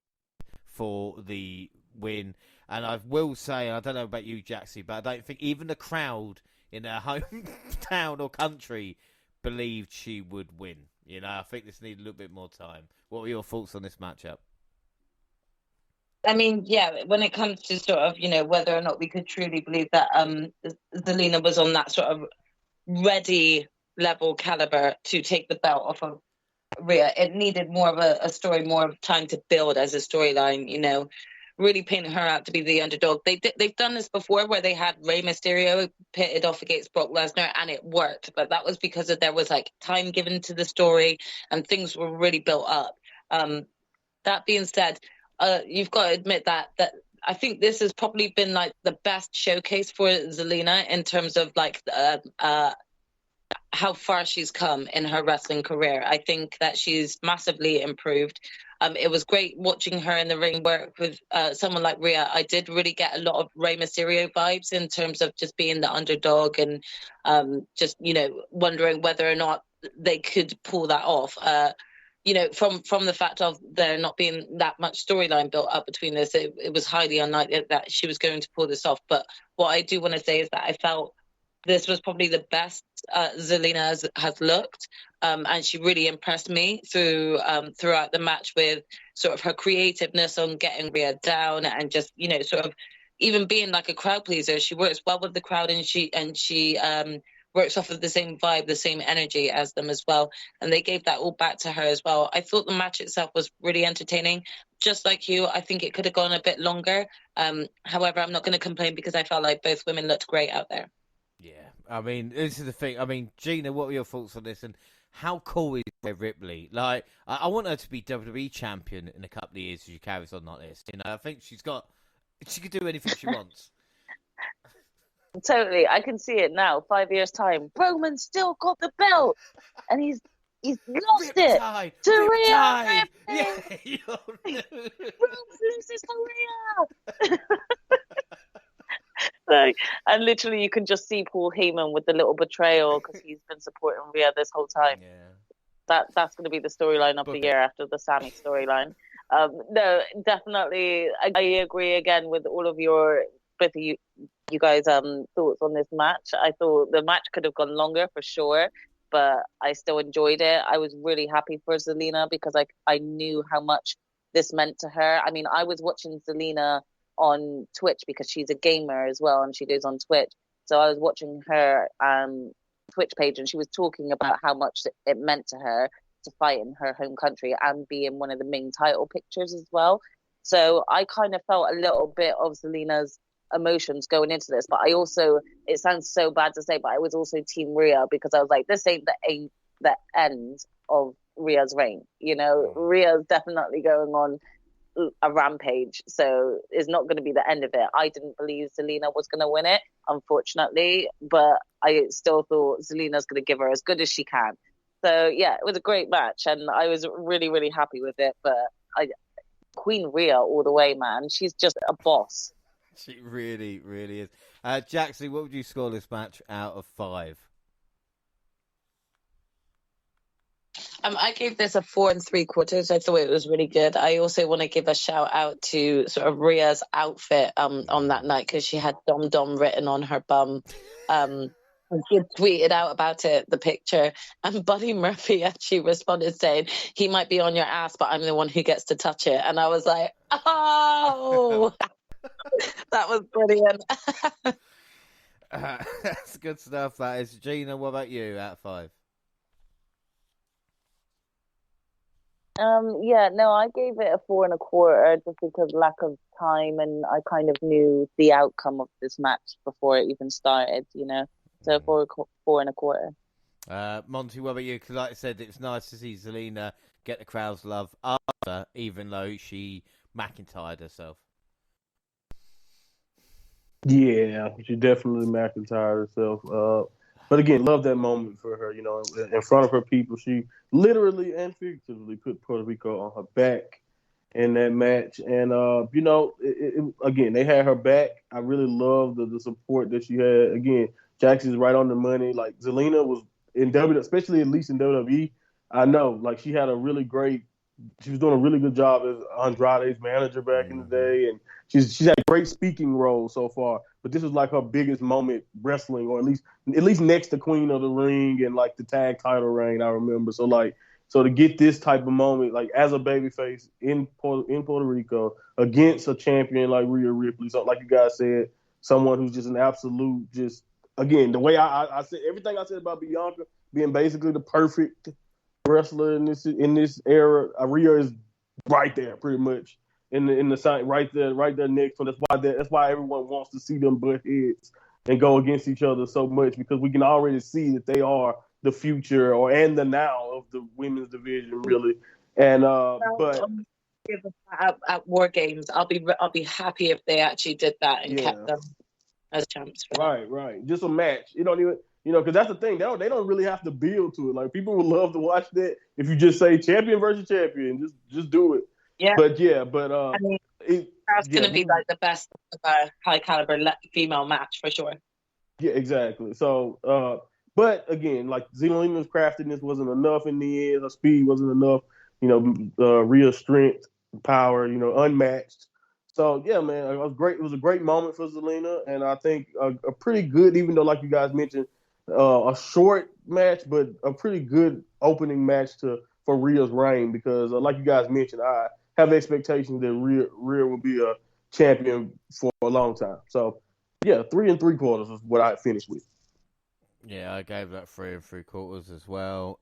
for the win. And I will say, I don't know about you, Jaxie, but I don't think even the crowd in her hometown or country believed she would win. You know, I think this needed a little bit more time. What were your thoughts on this matchup? I mean, yeah, when it comes to sort of, whether or not we could truly believe that Zelina was on that sort of ready level caliber to take the belt off of Rhea, it needed more of a story, more of time to build as a storyline, really painting her out to be the underdog. They've done this before where they had Rey Mysterio pitted off against Brock Lesnar and it worked, but that was because there was like time given to the story and things were really built up. That being said, you've got to admit that I think this has probably been like the best showcase for Zelina in terms of like how far she's come in her wrestling career. I think that she's massively improved. It was great watching her in the ring work with someone like Rhea. I did really get a lot of Rey Mysterio vibes in terms of just being the underdog and just, wondering whether or not they could pull that off. From the fact of there not being that much storyline built up between this, it was highly unlikely that she was going to pull this off. But what I do want to say is that I felt this was probably the best Zelina has looked, and she really impressed me throughout the match with sort of her creativeness on getting Rhea down and just sort of even being like a crowd pleaser. She works well with the crowd, and she works off of the same vibe, the same energy as them as well. And they gave that all back to her as well. I thought the match itself was really entertaining. Just like you, I think it could have gone a bit longer. However, I'm not going to complain because I felt like both women looked great out there. Yeah, I mean, this is the thing. I mean, Gina, what were your thoughts on this? And how cool is Rhea Ripley? Like, I want her to be WWE champion in a couple of years if she carries on like this. I think she could do anything she wants. Totally, I can see it now. 5 years time, Roman's still got the belt, and he's lost it to Rhea Ripley. Yeah, Roman loses to Rhea. And literally, you can just see Paul Heyman with the little betrayal because he's been supporting Rhea this whole time. Yeah, that's going to be the storyline of the year after the Sammy storyline. No, definitely, I agree again with all of both of you guys' thoughts on this match. I thought the match could have gone longer for sure, but I still enjoyed it. I was really happy for Zelina because I knew how much this meant to her. I mean, I was watching Zelina on Twitch because she's a gamer as well and she goes on Twitch. So I was watching her Twitch page and she was talking about how much it meant to her to fight in her home country and be in one of the main title pictures as well. So I kind of felt a little bit of Zelina's emotions going into this, but I also, it sounds so bad to say, but I was also Team Rhea because I was like, this ain't the end of Rhea's reign. Rhea's definitely going on a rampage, so it's not going to be the end of it. I didn't believe Zelina was going to win it, unfortunately, but I still thought Zelina's going to give her as good as she can. So yeah, it was a great match and I was really, really happy with it. But Queen Rhea all the way, man. She's just a boss. She really, really is. Jaxie, what would you score this match out of 5? I gave this a 4 3/4. I thought it was really good. I also want to give a shout out to sort of Rhea's outfit on that night because she had Dom Dom written on her bum. And she had tweeted out about it, the picture, and Buddy Murphy actually responded saying, he might be on your ass, but I'm the one who gets to touch it. And I was like, oh, that was brilliant. That's good stuff, that is. Gina, what about you out of 5? I gave it a 4 1/4 just because lack of time, and I kind of knew the outcome of this match before it even started, So 4 1/4. Monty, what about you? Because like I said, it's nice to see Zelina get the crowd's love after, even though she McIntyred herself. Yeah, she definitely McIntyred herself. But again, love that moment for her. In front of her people, she literally and figuratively put Puerto Rico on her back in that match. And again, they had her back. I really love the support that she had. Again, Jaxie's right on the money. Like Zelina was in WWE, especially at least in WWE. I know, like she had a really great she was doing a really good job as Andrade's manager back in the day, and she's had great speaking roles so far. But this was like her biggest moment wrestling, or at least next to Queen of the Ring and like the tag title reign. I remember. So to get this type of moment, like as a babyface in Puerto Rico against a champion like Rhea Ripley, so like you guys said, someone who's just an absolute, just again the way I said everything I said about Bianca being basically the perfect wrestler in this era. Rhea is right there, pretty much in the side, right there next. So that's why everyone wants to see them butt heads and go against each other so much, because we can already see that they are the future and the now of the women's division, really. And but at War Games, I'll be happy if they actually did that and kept them as champs. Right. Just a match. You don't even, because that's the thing. They don't really have to build to it. Like, people would love to watch that if you just say champion versus champion. Just do it. Yeah. But I mean, that's going to be like the best high caliber female match for sure. Yeah, exactly. So, but again, like, Zelina's craftiness wasn't enough in the end. Her speed wasn't enough. Rhea's strength, power, unmatched. So yeah, man, it was great. It was a great moment for Zelina, and I think a pretty good, even though, like you guys mentioned, a short match, but a pretty good opening match for Rhea's reign, because like you guys mentioned, I have expectations that Rhea will be a champion for a long time. So yeah, 3 3/4 is what I finished with. Yeah, I gave that 3 3/4 as well.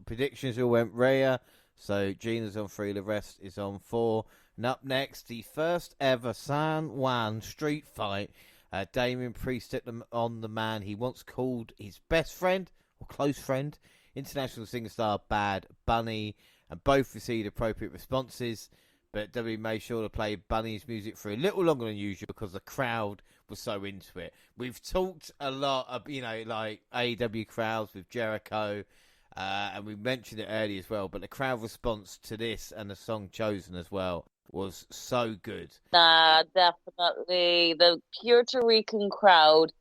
Predictions all went Rhea, so Gina's on 3, the rest is on 4. And up next, the first ever San Juan street fight. Damien Priest took them on the man he once called his best friend or close friend, international singer-star Bad Bunny, and both received appropriate responses. But WWE made sure to play Bunny's music for a little longer than usual because the crowd was so into it. We've talked a lot of, like AEW crowds with Jericho, and we mentioned it earlier as well, but the crowd response to this and the song chosen as well was so good. Definitely. The Puerto Rican crowd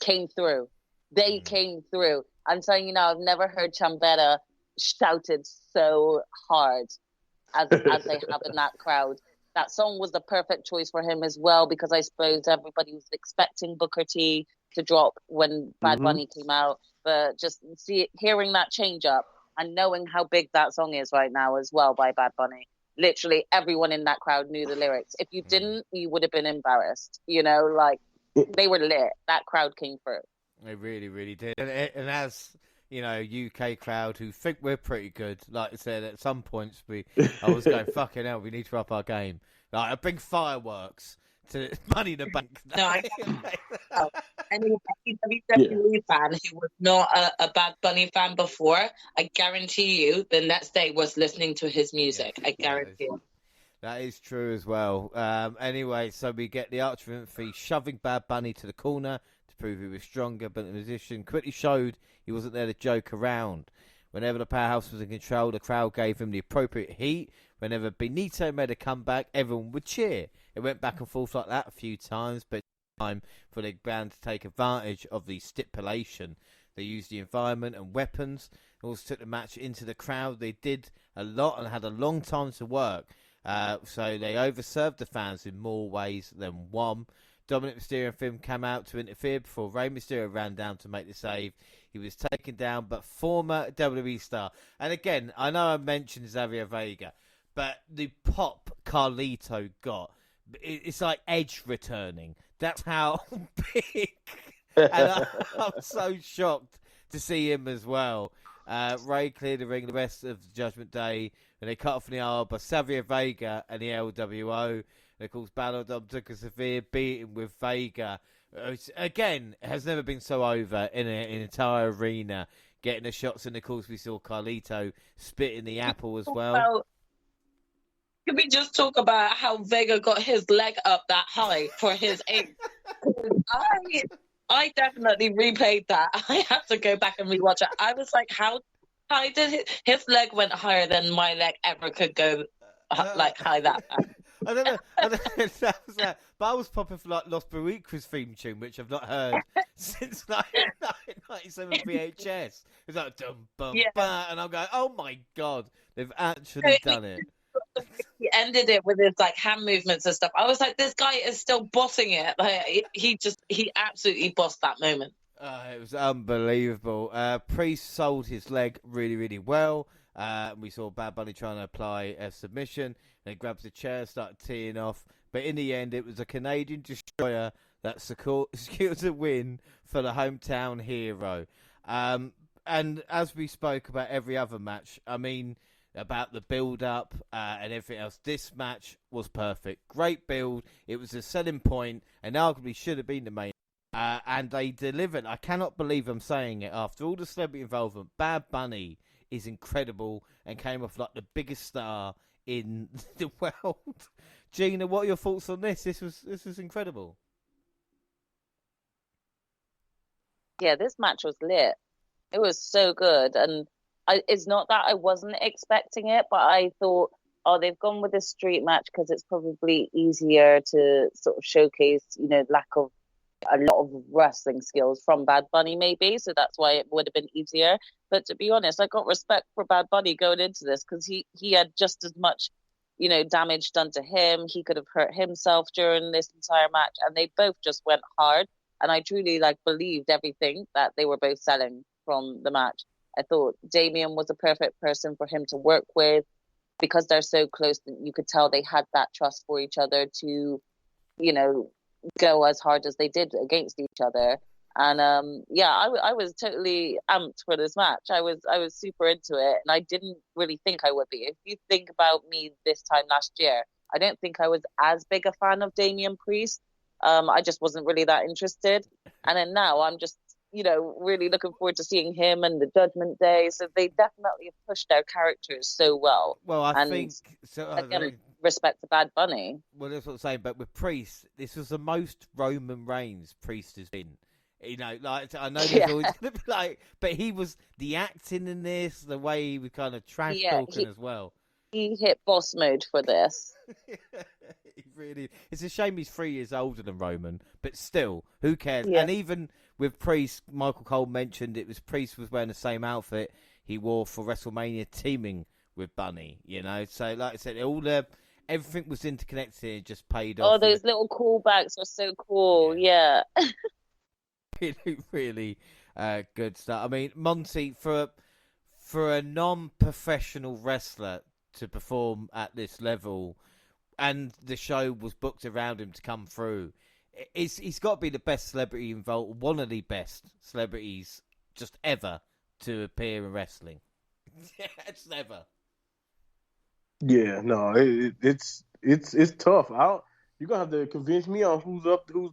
came through. They came through. I'm saying, I've never heard Chambetta shouted so hard as they have in that crowd. That song was the perfect choice for him as well, because I suppose everybody was expecting Booker T to drop when Bad Bunny came out. But just hearing that change up and knowing how big that song is right now as well by Bad Bunny. Literally everyone in that crowd knew the lyrics. If you didn't, you would have been embarrassed. Like, they were lit. That crowd came through. They really, really did. And as, UK crowd who think we're pretty good, like I said, at some points I was going, fucking hell, we need to up our game. Like, I bring fireworks to Money in the Bank. No, any WWE fan who was not a Bad Bunny fan before, I guarantee you the next day was listening to his music. I guarantee you. That is true as well. Anyway, so we get the Arch of Infamy shoving Bad Bunny to the corner to prove he was stronger, but the musician quickly showed he wasn't there to joke around. Whenever the powerhouse was in control, the crowd gave him the appropriate heat. Whenever Benito made a comeback, everyone would cheer. It went back and forth like that a few times, but time for the band to take advantage of the stipulation. They used the environment and weapons. Also took the match into the crowd. They did a lot and had a long time to work. So they overserved the fans in more ways than one. Dominic Mysterio and Finn came out to interfere before Rey Mysterio ran down to make the save. He was taken down, but former WWE star. And again, I know I mentioned Xavier Vega, but the pop Carlito got, it's like Edge returning. That's how big. And I'm so shocked to see him as well. Ray cleared the ring the rest of the Judgment Day, and they cut off the arm by Xavier Vega and the LWO. And of course, Balor took a severe beating with Vega. Again, has never been so over in an entire arena, getting the shots. And of course, we saw Carlito spitting the apple as well. Can we just talk about how Vega got his leg up that high for his age? I definitely replayed that. I have to go back and rewatch it. I was like, how did his leg went higher than my leg ever could go, like high that fast. I don't know. That was that. But I was popping for like Los Barriquas theme tune, which I've not heard since 1997 VHS. It's like dum bum ba, and I'm going, oh my god, they've actually done it. He ended it with his like hand movements and stuff. I was like, this guy is still bossing it. Like he absolutely bossed that moment. It was unbelievable. Priest sold his leg really, really well. We saw Bad Bunny trying to apply a submission. They grabbed the chair, started teeing off. But in the end, it was a Canadian destroyer that secured a win for the hometown hero. And as we spoke about every other match, I mean, about the build-up and everything else, this match was perfect. Great build. It was a selling point and arguably should have been the main. And they delivered. I cannot believe I'm saying it. After all the celebrity involvement, Bad Bunny is incredible and came off like the biggest star in the world. Gina, what are your thoughts on this? This was incredible. Yeah, this match was lit. It was so good, and it's not that I wasn't expecting it, but I thought, oh, they've gone with a street match because it's probably easier to sort of showcase, lack of a lot of wrestling skills from Bad Bunny maybe, so that's why it would have been easier. But to be honest, I got respect for Bad Bunny going into this because he had just as much, damage done to him. He could have hurt himself during this entire match, and they both just went hard. And I truly believed everything that they were both selling from the match. I thought Damien was a perfect person for him to work with because they're so close that you could tell they had that trust for each other to, go as hard as they did against each other. And I was totally amped for this match. I was super into it, and I didn't really think I would be. If you think about me this time last year, I don't think I was as big a fan of Damian Priest. I just wasn't really that interested. And then now I'm just, really looking forward to seeing him and the Judgment Day. So they definitely have pushed their characters so well. Well, I think so. Again, respect to Bad Bunny. Well, that's what I'm saying. But with Priest, this was the most Roman Reigns Priest has been. I know there's always going to be but he was the acting in this, the way he was kind of trash talking as well. He hit boss mode for this. He really. It's a shame he's 3 years older than Roman, but still, who cares? Yeah. And even with Priest, Michael Cole mentioned it was Priest was wearing the same outfit he wore for WrestleMania, teaming with Bunny. So like I said, everything was interconnected. It just paid off. Oh, those little callbacks are so cool. Yeah. Really, really good stuff. I mean, Monty, for a non-professional wrestler to perform at this level, and the show was booked around him to come through, he's got to be the best celebrity involved, one of the best celebrities just ever to appear in wrestling. It's never. Yeah, no, it's tough. You're gonna have to convince me on who's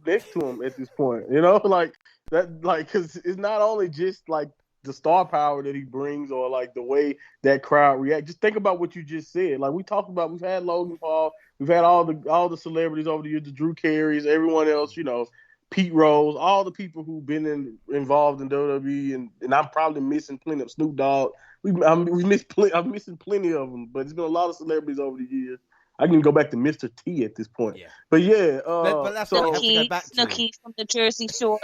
next to him at this point. Because it's not only just the star power that he brings or the way that crowd react. Just think about what you just said. We talked about, we've had Logan Paul, we've had all the celebrities over the years, the Drew Carey's, everyone else, Pete Rose, all the people who've been involved in WWE, and I'm probably missing plenty of Snoop Dogg. I'm missing plenty of them, but it's been a lot of celebrities over the years. I can go back to Mr. T at this point. Yeah. But yeah. But that's what you have to go back to. Snooki from the Jersey Shore.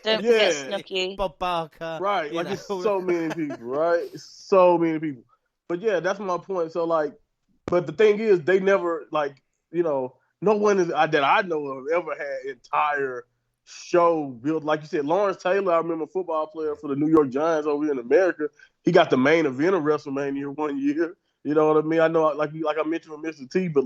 Don't forget Snooki. Bob Barker. Right. It's so many people, right? So many people. But yeah, that's my point. So but the thing is, they never no one that I know of ever had entire show built. Like you said, Lawrence Taylor, I remember, a football player for the New York Giants over here in America. He got the main event of WrestleMania one year. You know what I mean? I know, like I mentioned with Mr. T, but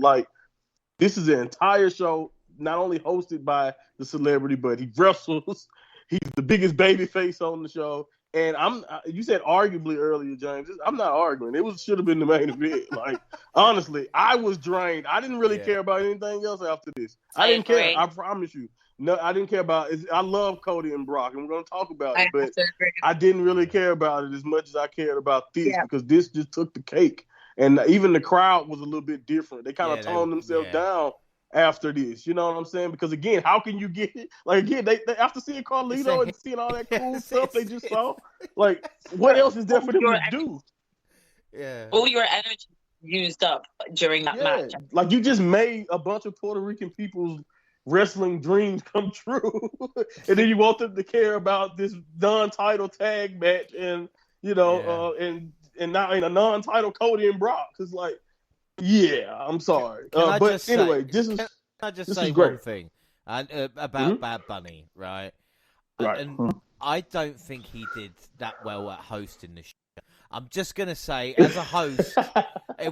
this is an entire show, not only hosted by the celebrity, but he wrestles. He's the biggest baby face on the show. And you said arguably earlier, James. I'm not arguing. It should have been the main event. Honestly, I was drained. I didn't really care about anything else after this. I didn't care. I promise you. No, I didn't care about it. I love Cody and Brock, and we're going to talk about it. But I didn't really care about it as much as I cared about this because this just took the cake. And even the crowd was a little bit different. They kind of toned themselves down after this. You know what I'm saying? Because, again, how can you get it? They after seeing Carlito and seeing all that cool stuff they just saw, what else is there for them to do? Yeah. All your energy used up during that match. Like, you just made a bunch of Puerto Rican people's wrestling dreams come true, and then you want them to care about this non-title tag match, and and now in a non-title Cody and Brock. It's like, I'm sorry, but anyway, can I just say one thing about Bad Bunny, right? And I don't think he did that well at hosting the show. I'm just going to say, as a host,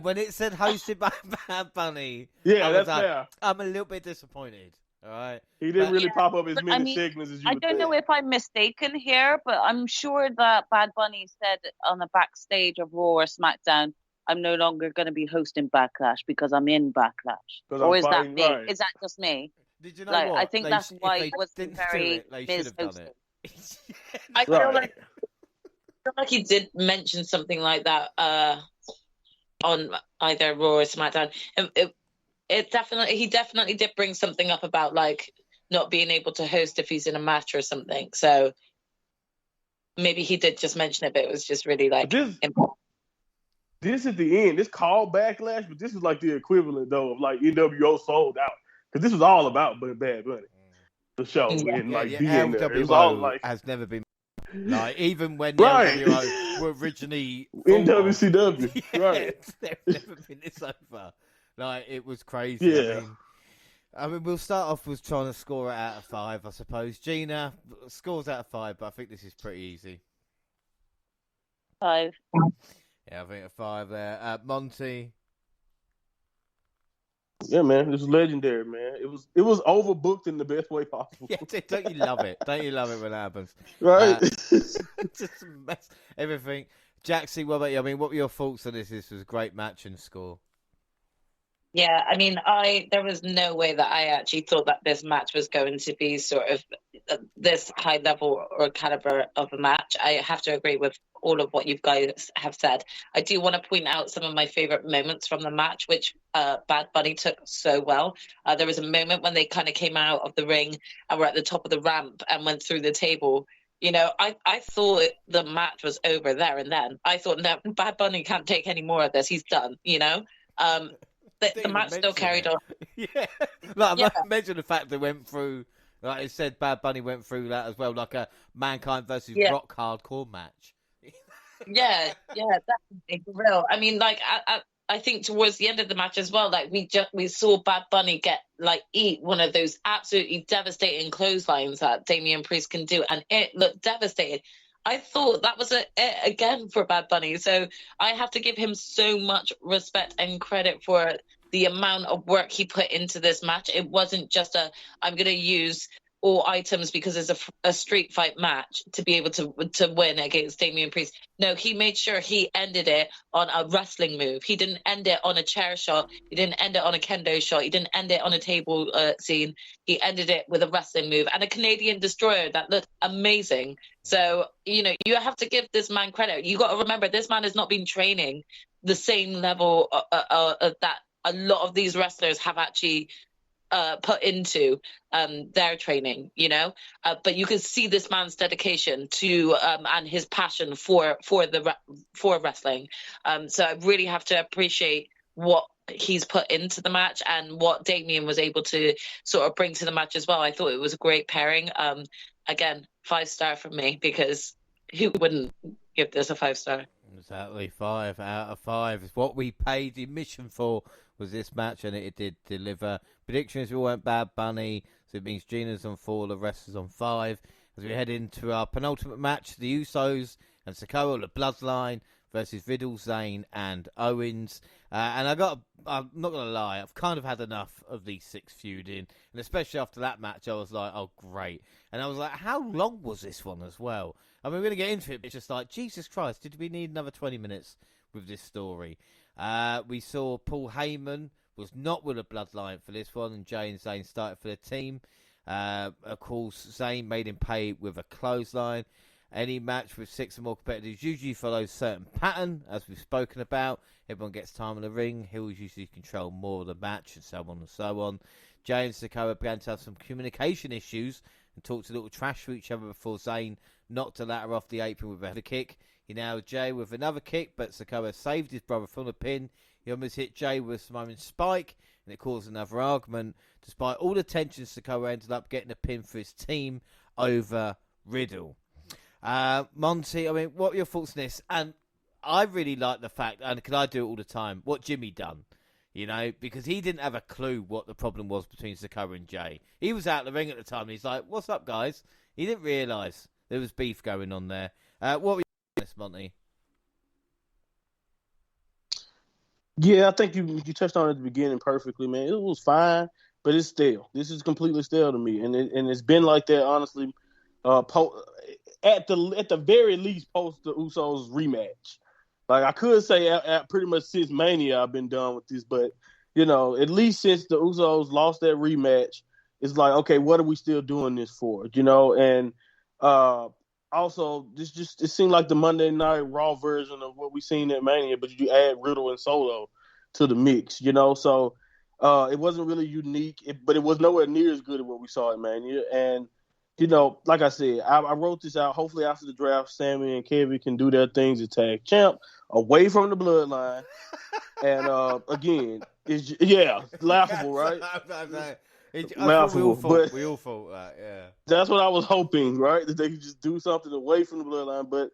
when it said hosted by Bad Bunny, that's fair. I'm a little bit disappointed. All right, he didn't really pop up as many segments as you. I don't know if I'm mistaken here, but I'm sure that Bad Bunny said on the backstage of Raw or SmackDown, "I'm no longer going to be hosting Backlash because I'm in Backlash." Or is that me? Right. Is that just me? Did you know what? I think that's why it was very mishosted. I feel like he did mention something like that on either Raw or SmackDown. He definitely did bring something up about like not being able to host if he's in a match or something. So maybe he did just mention it, but it was just really like this at the end, this called Backlash, but this is like the equivalent though of like NWO Sold Out, because this was all about Bad Bunny, the show, and like being there. It was all like has never been. Like, even when the NWO were originally in WCW, they've never been this over. Like, it was crazy. I mean, we'll start off with trying to score it out of 5, I suppose. Gina scores out of 5, but I think this is pretty easy. 5. Yeah, I think a 5 there. Monty. Yeah, man, it was legendary, man. It was overbooked in the best way possible. Yeah, don't you love it? Don't you love it when it happens? Right. Just mess everything. Jaxie, what about you? I mean, what were your thoughts on this? This was a great match and score. Yeah, I mean, there was no way that I actually thought that this match was going to be sort of this high level or caliber of a match. I have to agree with all of what you guys have said. I do want to point out some of my favorite moments from the match, which Bad Bunny took so well. There was a moment when they kind of came out of the ring and were at the top of the ramp and went through the table. You know, I thought the match was over there and then. I thought, no, Bad Bunny can't take any more of this. He's done, you know? The match still carried on. Yeah. Like, I mentioned the fact they went through, like it said, Bad Bunny went through that as well, like a Mankind versus Rock hardcore match. Yeah, definitely, for real. I mean, like, I think towards the end of the match as well, like, we saw Bad Bunny eat one of those absolutely devastating clotheslines that Damian Priest can do, and it looked devastating. I thought that was it again for Bad Bunny. So I have to give him so much respect and credit for the amount of work he put into this match. It wasn't just I'm going to use all items because it's a street fight match to be able to win against Damian Priest. No, he made sure he ended it on a wrestling move. He didn't end it on a chair shot. He didn't end it on a kendo shot. He didn't end it on a table scene. He ended it with a wrestling move and a Canadian destroyer that looked amazing. So, you know, you have to give this man credit. You got to remember, this man has not been training the same level that a lot of these wrestlers have actually put into their training, you know, but you can see this man's dedication to and his passion for wrestling. So I really have to appreciate what he's put into the match and what Damian was able to sort of bring to the match as well. I thought it was a great pairing. Again, 5-star from me, because who wouldn't give this a 5-star? Exactly, 5 out of 5 is what we paid the admission for. Was this match, and it did deliver. Predictions, we went Bad Bunny, so it means Gina's on 4, the rest is on 5. As we head into our penultimate match, the Usos and Sikoa, the Bloodline, versus Riddle, Zayn, and Owens. And I'm not going to lie, I've kind of had enough of these 6 feuding, and especially after that match, I was like, oh, great. And I was like, how long was this one as well? I mean, we're going to get into it, but it's just like, Jesus Christ, did we need another 20 minutes with this story? We saw Paul Heyman was not with a Bloodline for this one, and Jay and Zayn started for the team. Of course, Zayn made him pay with a clothesline. Any match with 6 or more competitors usually follows a certain pattern, as we've spoken about. Everyone gets time in the ring. Heels usually control more of the match, and so on and so on. Jay and Sikoa began to have some communication issues and talked a little trash to each other before Zayn knocked the latter off the apron with a header kick. He nailed Jay with another kick, but Sikoa saved his brother from the pin. He almost hit Jay with Samoan Spike, and it caused another argument. Despite all the tension, Sikoa ended up getting a pin for his team over Riddle. Monty, I mean, what are your thoughts on this? And I really like the fact, and can I do it all the time, what Jimmy done? You know, because he didn't have a clue what the problem was between Sikoa and Jay. He was out of the ring at the time, and he's like, what's up, guys? He didn't realise there was beef going on there. What were you on this, Monty? Yeah, I think you touched on it at the beginning perfectly, man. It was fine, but it's stale. This is completely stale to me, and it's been like that, honestly, at the very least post the Usos rematch. Like, I could say at pretty much since Mania I've been done with this, but, you know, at least since the Usos lost that rematch, it's like, okay, what are we still doing this for? You know, and also, it seemed like the Monday Night Raw version of what we seen at Mania, but you add Riddle and Solo to the mix, you know? So it wasn't really unique, but it was nowhere near as good as what we saw at Mania. And, you know, like I said, I wrote this out. Hopefully after the draft, Sammy and Kevin can do their things as tag champ away from the bloodline. And, again, it's laughable, right? Laughable, but we all thought that, yeah. That's what I was hoping, right? That they could just do something away from the bloodline. But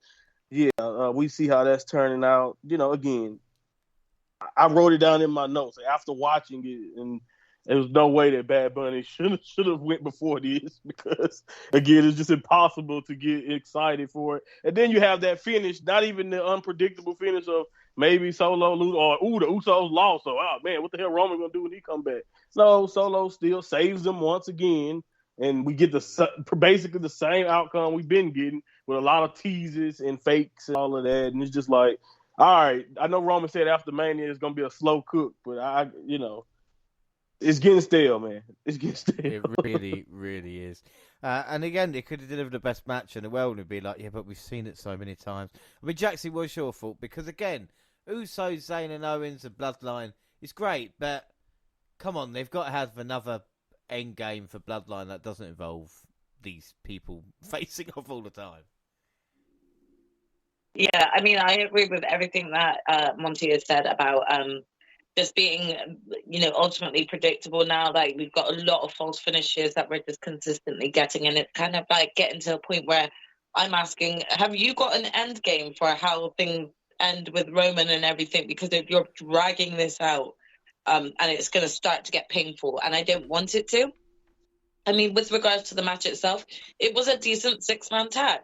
yeah, we see how that's turning out. You know, again, I wrote it down in my notes after watching it, and there was no way that Bad Bunny should have went before this, because again, it's just impossible to get excited for it. And then you have that finish, not even the unpredictable finish of maybe Solo lose, or the Usos lost. So, oh man, what the hell Roman gonna do when he come back? No, Solo still saves them once again, and we get basically the same outcome we've been getting, with a lot of teases and fakes and all of that. And it's just like, all right, I know Roman said after Mania it's gonna be a slow cook, but it's getting stale, man. It's getting stale. It really, really is. And again, they could have delivered the best match in the world and be like, yeah, but we've seen it so many times. I mean, Jaxie, what's your fault? Because again, Usos, Zayn and Owens and Bloodline is great, but come on, they've got to have another end game for Bloodline that doesn't involve these people facing off all the time. Yeah, I mean, I agree with everything that Monty has said about just being, ultimately predictable now. Like, we've got a lot of false finishes that we're just consistently getting, and it's kind of like getting to a point where I'm asking, have you got an end game for how things end with Roman and everything? Because if you're dragging this out, and it's going to start to get painful, and I don't want it to. I mean, with regards to the match itself, it was a decent 6-man tag.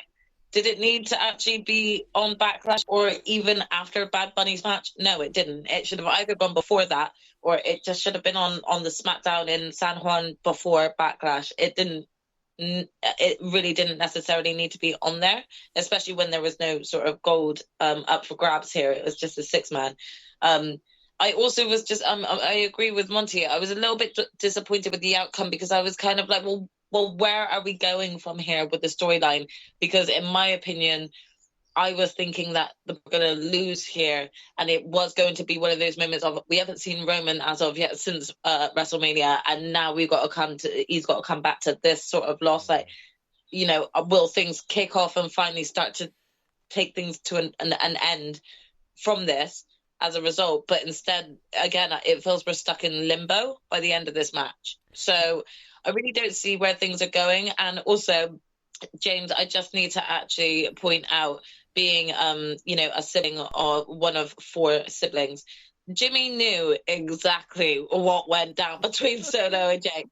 Did it need to actually be on Backlash or even after Bad Bunny's match? No, it didn't. It should have either gone before that, or it just should have been on the SmackDown in San Juan before Backlash. It really didn't necessarily need to be on there, especially when there was no sort of gold up for grabs here. It was just a 6-man. I also was just, I agree with Monty. I was a little bit disappointed with the outcome, because I was kind of like, well, where are we going from here with the storyline? Because in my opinion, I was thinking that we're going to lose here, and it was going to be one of those moments of, we haven't seen Roman as of yet since WrestleMania, and now he's got to come back to this sort of loss. Like, will things kick off and finally start to take things to an end from this as a result? But instead, again, it feels we're stuck in limbo by the end of this match. So I really don't see where things are going. And also, James, I just need to actually point out, being, a sibling or one of 4 siblings, Jimmy knew exactly what went down between Solo and Jay.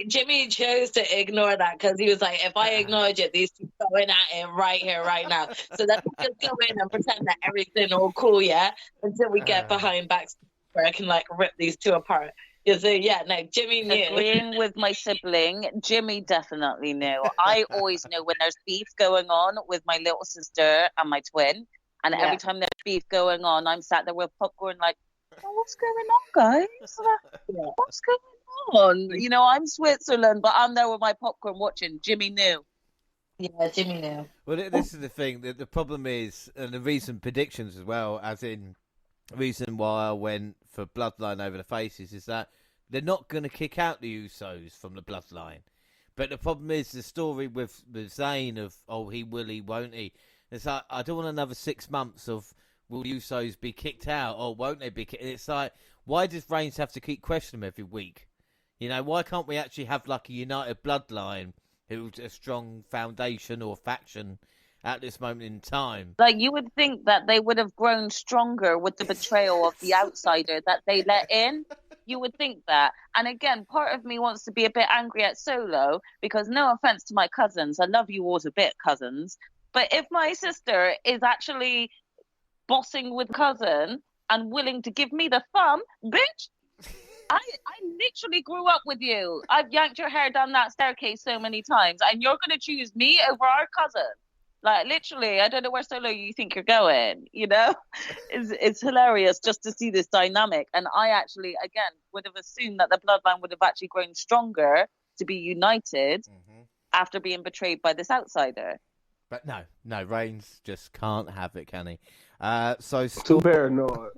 Jimmy chose to ignore that, because he was like, if I acknowledge it, these two going at it right here, right now. So let's just go in and pretend that everything's all cool, yeah? Until we get behind backstage where I can, rip these two apart. Jimmy knew. Agreeing with my sibling, Jimmy definitely knew. I always know when there's beef going on with my little sister and my twin, and every time there's beef going on, I'm sat there with popcorn like, what's going on, guys? What's going on? I'm Switzerland, but I'm there with my popcorn watching. Jimmy knew. Yeah, Jimmy knew. Well, this is the thing. The problem is, and the recent predictions as well, as in the reason why I went for Bloodline over the Faces, is that they're not going to kick out the Usos from the Bloodline. But the problem is the story with Zayn of, he will, he won't he. It's like, I don't want another 6 months of will Usos be kicked out or won't they be kicked? It's like, why does Reigns have to keep questioning them every week? You know, why can't we actually have like a united bloodline who's a strong foundation or faction at this moment in time? Like, you would think that they would have grown stronger with the betrayal of the outsider that they let in. You would think that. And again, part of me wants to be a bit angry at Solo because, no offense to my cousins, I love you all a bit, cousins. But if my sister is actually bossing with cousin and willing to give me the thumb, bitch, I literally grew up with you. I've yanked your hair down that staircase so many times, and you're going to choose me over our cousin. Like, literally, I don't know where Solo you think you're going, you know? It's hilarious just to see this dynamic. And I actually, again, would have assumed that the bloodline would have actually grown stronger to be united after being betrayed by this outsider. But no, Reigns just can't have it, can he? So too paranoid.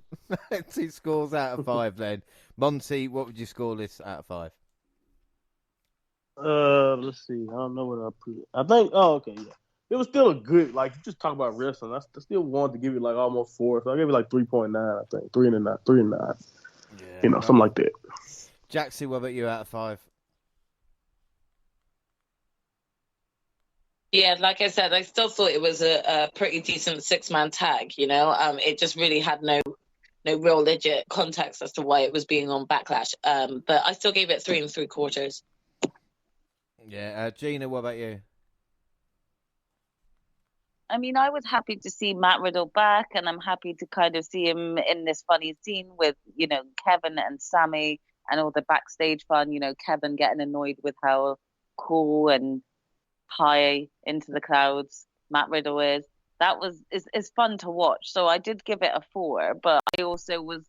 2 scores out of 5 then. Monty, what would you score this out of 5? Let's see. I don't know what I put. I think. Oh, okay, yeah. It was still a good. Like, you just talk about wrestling. I still wanted to give it like almost 4, so I gave it like 3.9. I think 3 and 9, 3 and 9. Yeah, something like that. Jaxie, what about you out of 5? Yeah, like I said, I still thought it was a pretty decent 6-man tag, you know. It just really had no real legit context as to why it was being on Backlash. But I still gave it 3 3/4. Yeah, Gina, what about you? I mean, I was happy to see Matt Riddle back, and I'm happy to kind of see him in this funny scene with, you know, Kevin and Sammy and all the backstage fun, you know, Kevin getting annoyed with how cool and high into the clouds Matt Riddle is. That was is fun to watch. So I did give it a 4, but I also was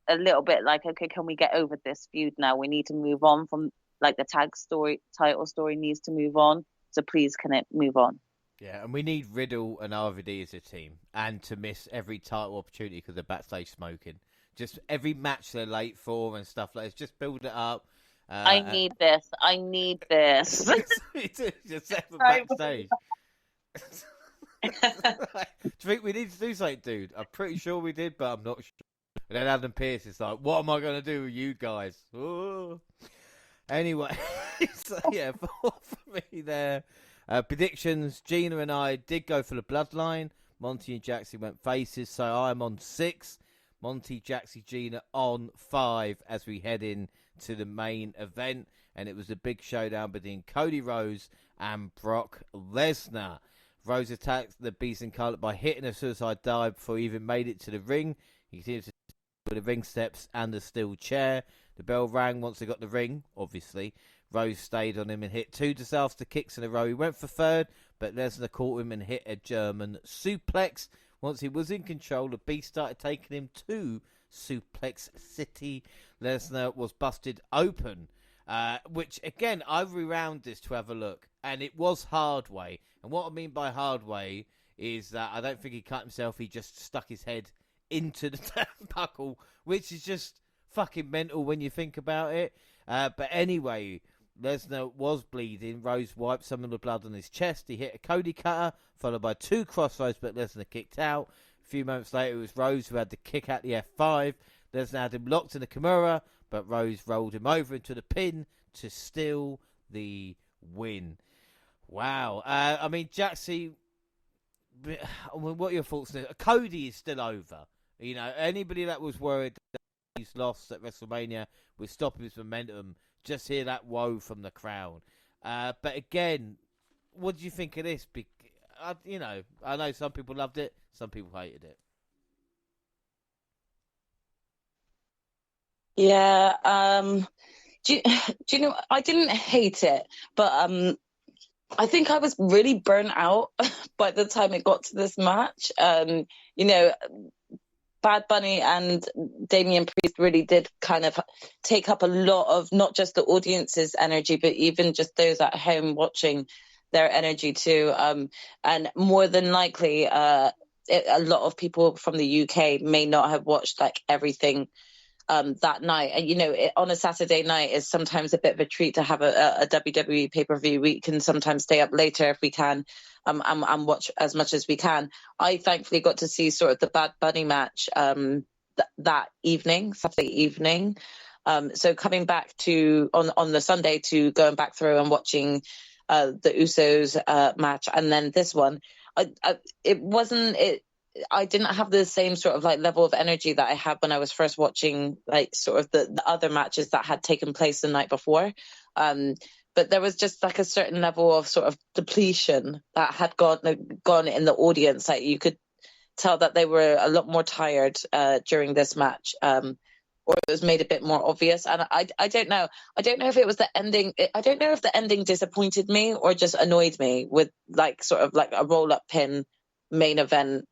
a little bit like, okay, can we get over this feud now? We need to move on from, like, the title story needs to move on. So please, can it move on? Yeah, and we need Riddle and RVD as a team, and to miss every title opportunity because they're backstage smoking. Just every match they're late for and stuff like that. Just build it up. I need this. Just set them backstage. Do you think we need to do something, dude? I'm pretty sure we did, but I'm not sure. And then Adam Pearce is like, what am I going to do with you guys? Ooh. Anyway, so yeah, 4 for me there. Predictions, Gina and I did go for the bloodline. Monty and Jaxie went faces, so I'm on 6. Monty, Jaxie, Gina on 5 as we head in to the main event. And it was a big showdown between Cody Rhodes and Brock Lesnar. Rhodes attacked the Beast Incarnate by hitting a suicide dive before he even made it to the ring. He continued to with the ring steps and the steel chair. The bell rang once they got the ring, obviously. Rose stayed on him and hit 2 disaster kicks in a row. He went for 3rd, but Lesnar caught him and hit a German suplex. Once he was in control, the Beast started taking him to Suplex City. Lesnar was busted open, which, again, I rewound this to have a look, and it was hard way. And what I mean by hard way is that I don't think he cut himself. He just stuck his head into the turnbuckle, which is just fucking mental when you think about it. But anyway, Lesnar was bleeding. Rose wiped some of the blood on his chest. He hit a Cody cutter, followed by 2 crossroads, but Lesnar kicked out. A few moments later, it was Rose who had the kick out the F5. Lesnar had him locked in the Kimura, but Rose rolled him over into the pin to steal the win. Wow. I mean, Jaxie, what are your thoughts on this? Cody is still over. You know, anybody that was worried that he's lost at WrestleMania with stopping his momentum, just hear that woe from the crowd. But again, what do you think of this? You know, I know some people loved it, some people hated it. Yeah, do you know, I didn't hate it, but I think I was really burnt out by the time it got to this match. You know, Bad Bunny and Damian Priest really did kind of take up a lot of not just the audience's energy, but even just those at home watching their energy too. And more than likely, a lot of people from the UK may not have watched like everything that night. And, you know, on a Saturday night is sometimes a bit of a treat to have a WWE pay-per-view. We can sometimes stay up later if we can, and watch as much as we can. I thankfully got to see sort of the Bad Bunny match that evening, Saturday evening. So coming back to on the Sunday to going back through and watching the Usos match, and then this one, I didn't have the same sort of like level of energy that I had when I was first watching like sort of the other matches that had taken place the night before. But there was just like a certain level of sort of depletion that had gone in the audience. Like you could tell that they were a lot more tired during this match, or it was made a bit more obvious. And I don't know. I don't know if it was the ending. I don't know if the ending disappointed me or just annoyed me with like sort of like a roll-up pin main event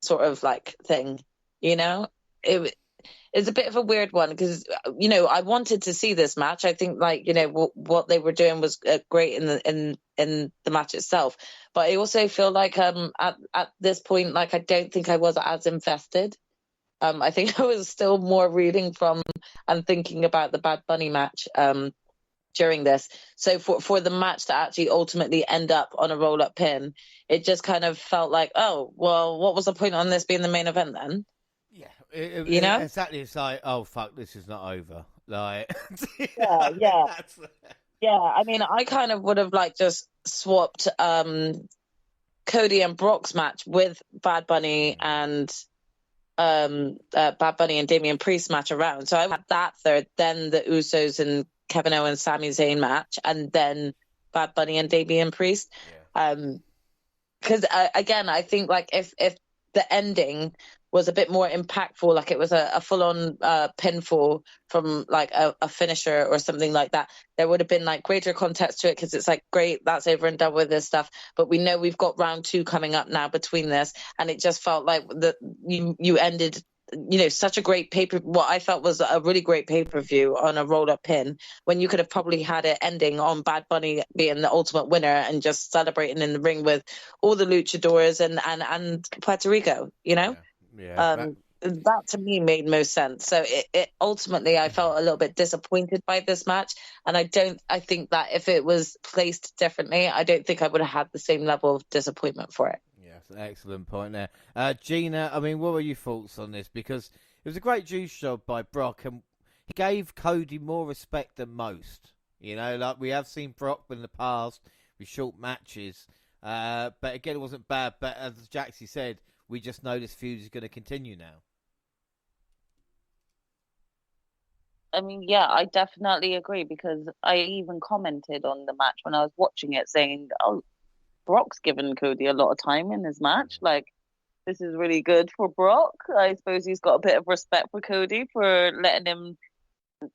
sort of like thing, you know. It's a bit of a weird one because, you know, I wanted to see this match. I think like, you know, what they were doing was great in the match itself, but I also feel like at this point, like I don't think I was as invested. I think I was still more reading from and thinking about the Bad Bunny match during this. So for the match to actually ultimately end up on a roll-up pin, it just kind of felt like, oh, well, what was the point on this being the main event then? Yeah, you know, exactly. It's like, oh fuck, this is not over. Like, yeah. Yeah. I mean, I kind of would have like just swapped Cody and Brock's match with Bad Bunny and Bad Bunny and Damian Priest match around. So I had that third, then the Usos and Kevin Owens, Sami Zayn match, and then Bad Bunny and Damian Priest. Because again, I think like if the ending was a bit more impactful, like it was a full-on pinfall from like a finisher or something like that, there would have been like greater context to it, because it's like, great, that's over and done with this stuff, but we know we've got round 2 coming up now between this, and it just felt like that you ended, you know, such a great what I felt was a really great pay-per-view on a roll-up pin, when you could have probably had it ending on Bad Bunny being the ultimate winner and just celebrating in the ring with all the luchadors and Puerto Rico, you know. That to me made most sense. So it ultimately, I felt a little bit disappointed by this match, and I think that if it was placed differently, I don't think I would have had the same level of disappointment for it. Yeah, it's an excellent point there. Gina, I mean, what were your thoughts on this? Because it was a great juice job by Brock, and he gave Cody more respect than most. You know, like we have seen Brock in the past with short matches, but again, it wasn't bad. But as Jaxie said, we just know this feud is going to continue now. I mean, yeah, I definitely agree, because I even commented on the match when I was watching it saying, oh, Brock's given Cody a lot of time in his match. Like, this is really good for Brock. I suppose he's got a bit of respect for Cody for letting him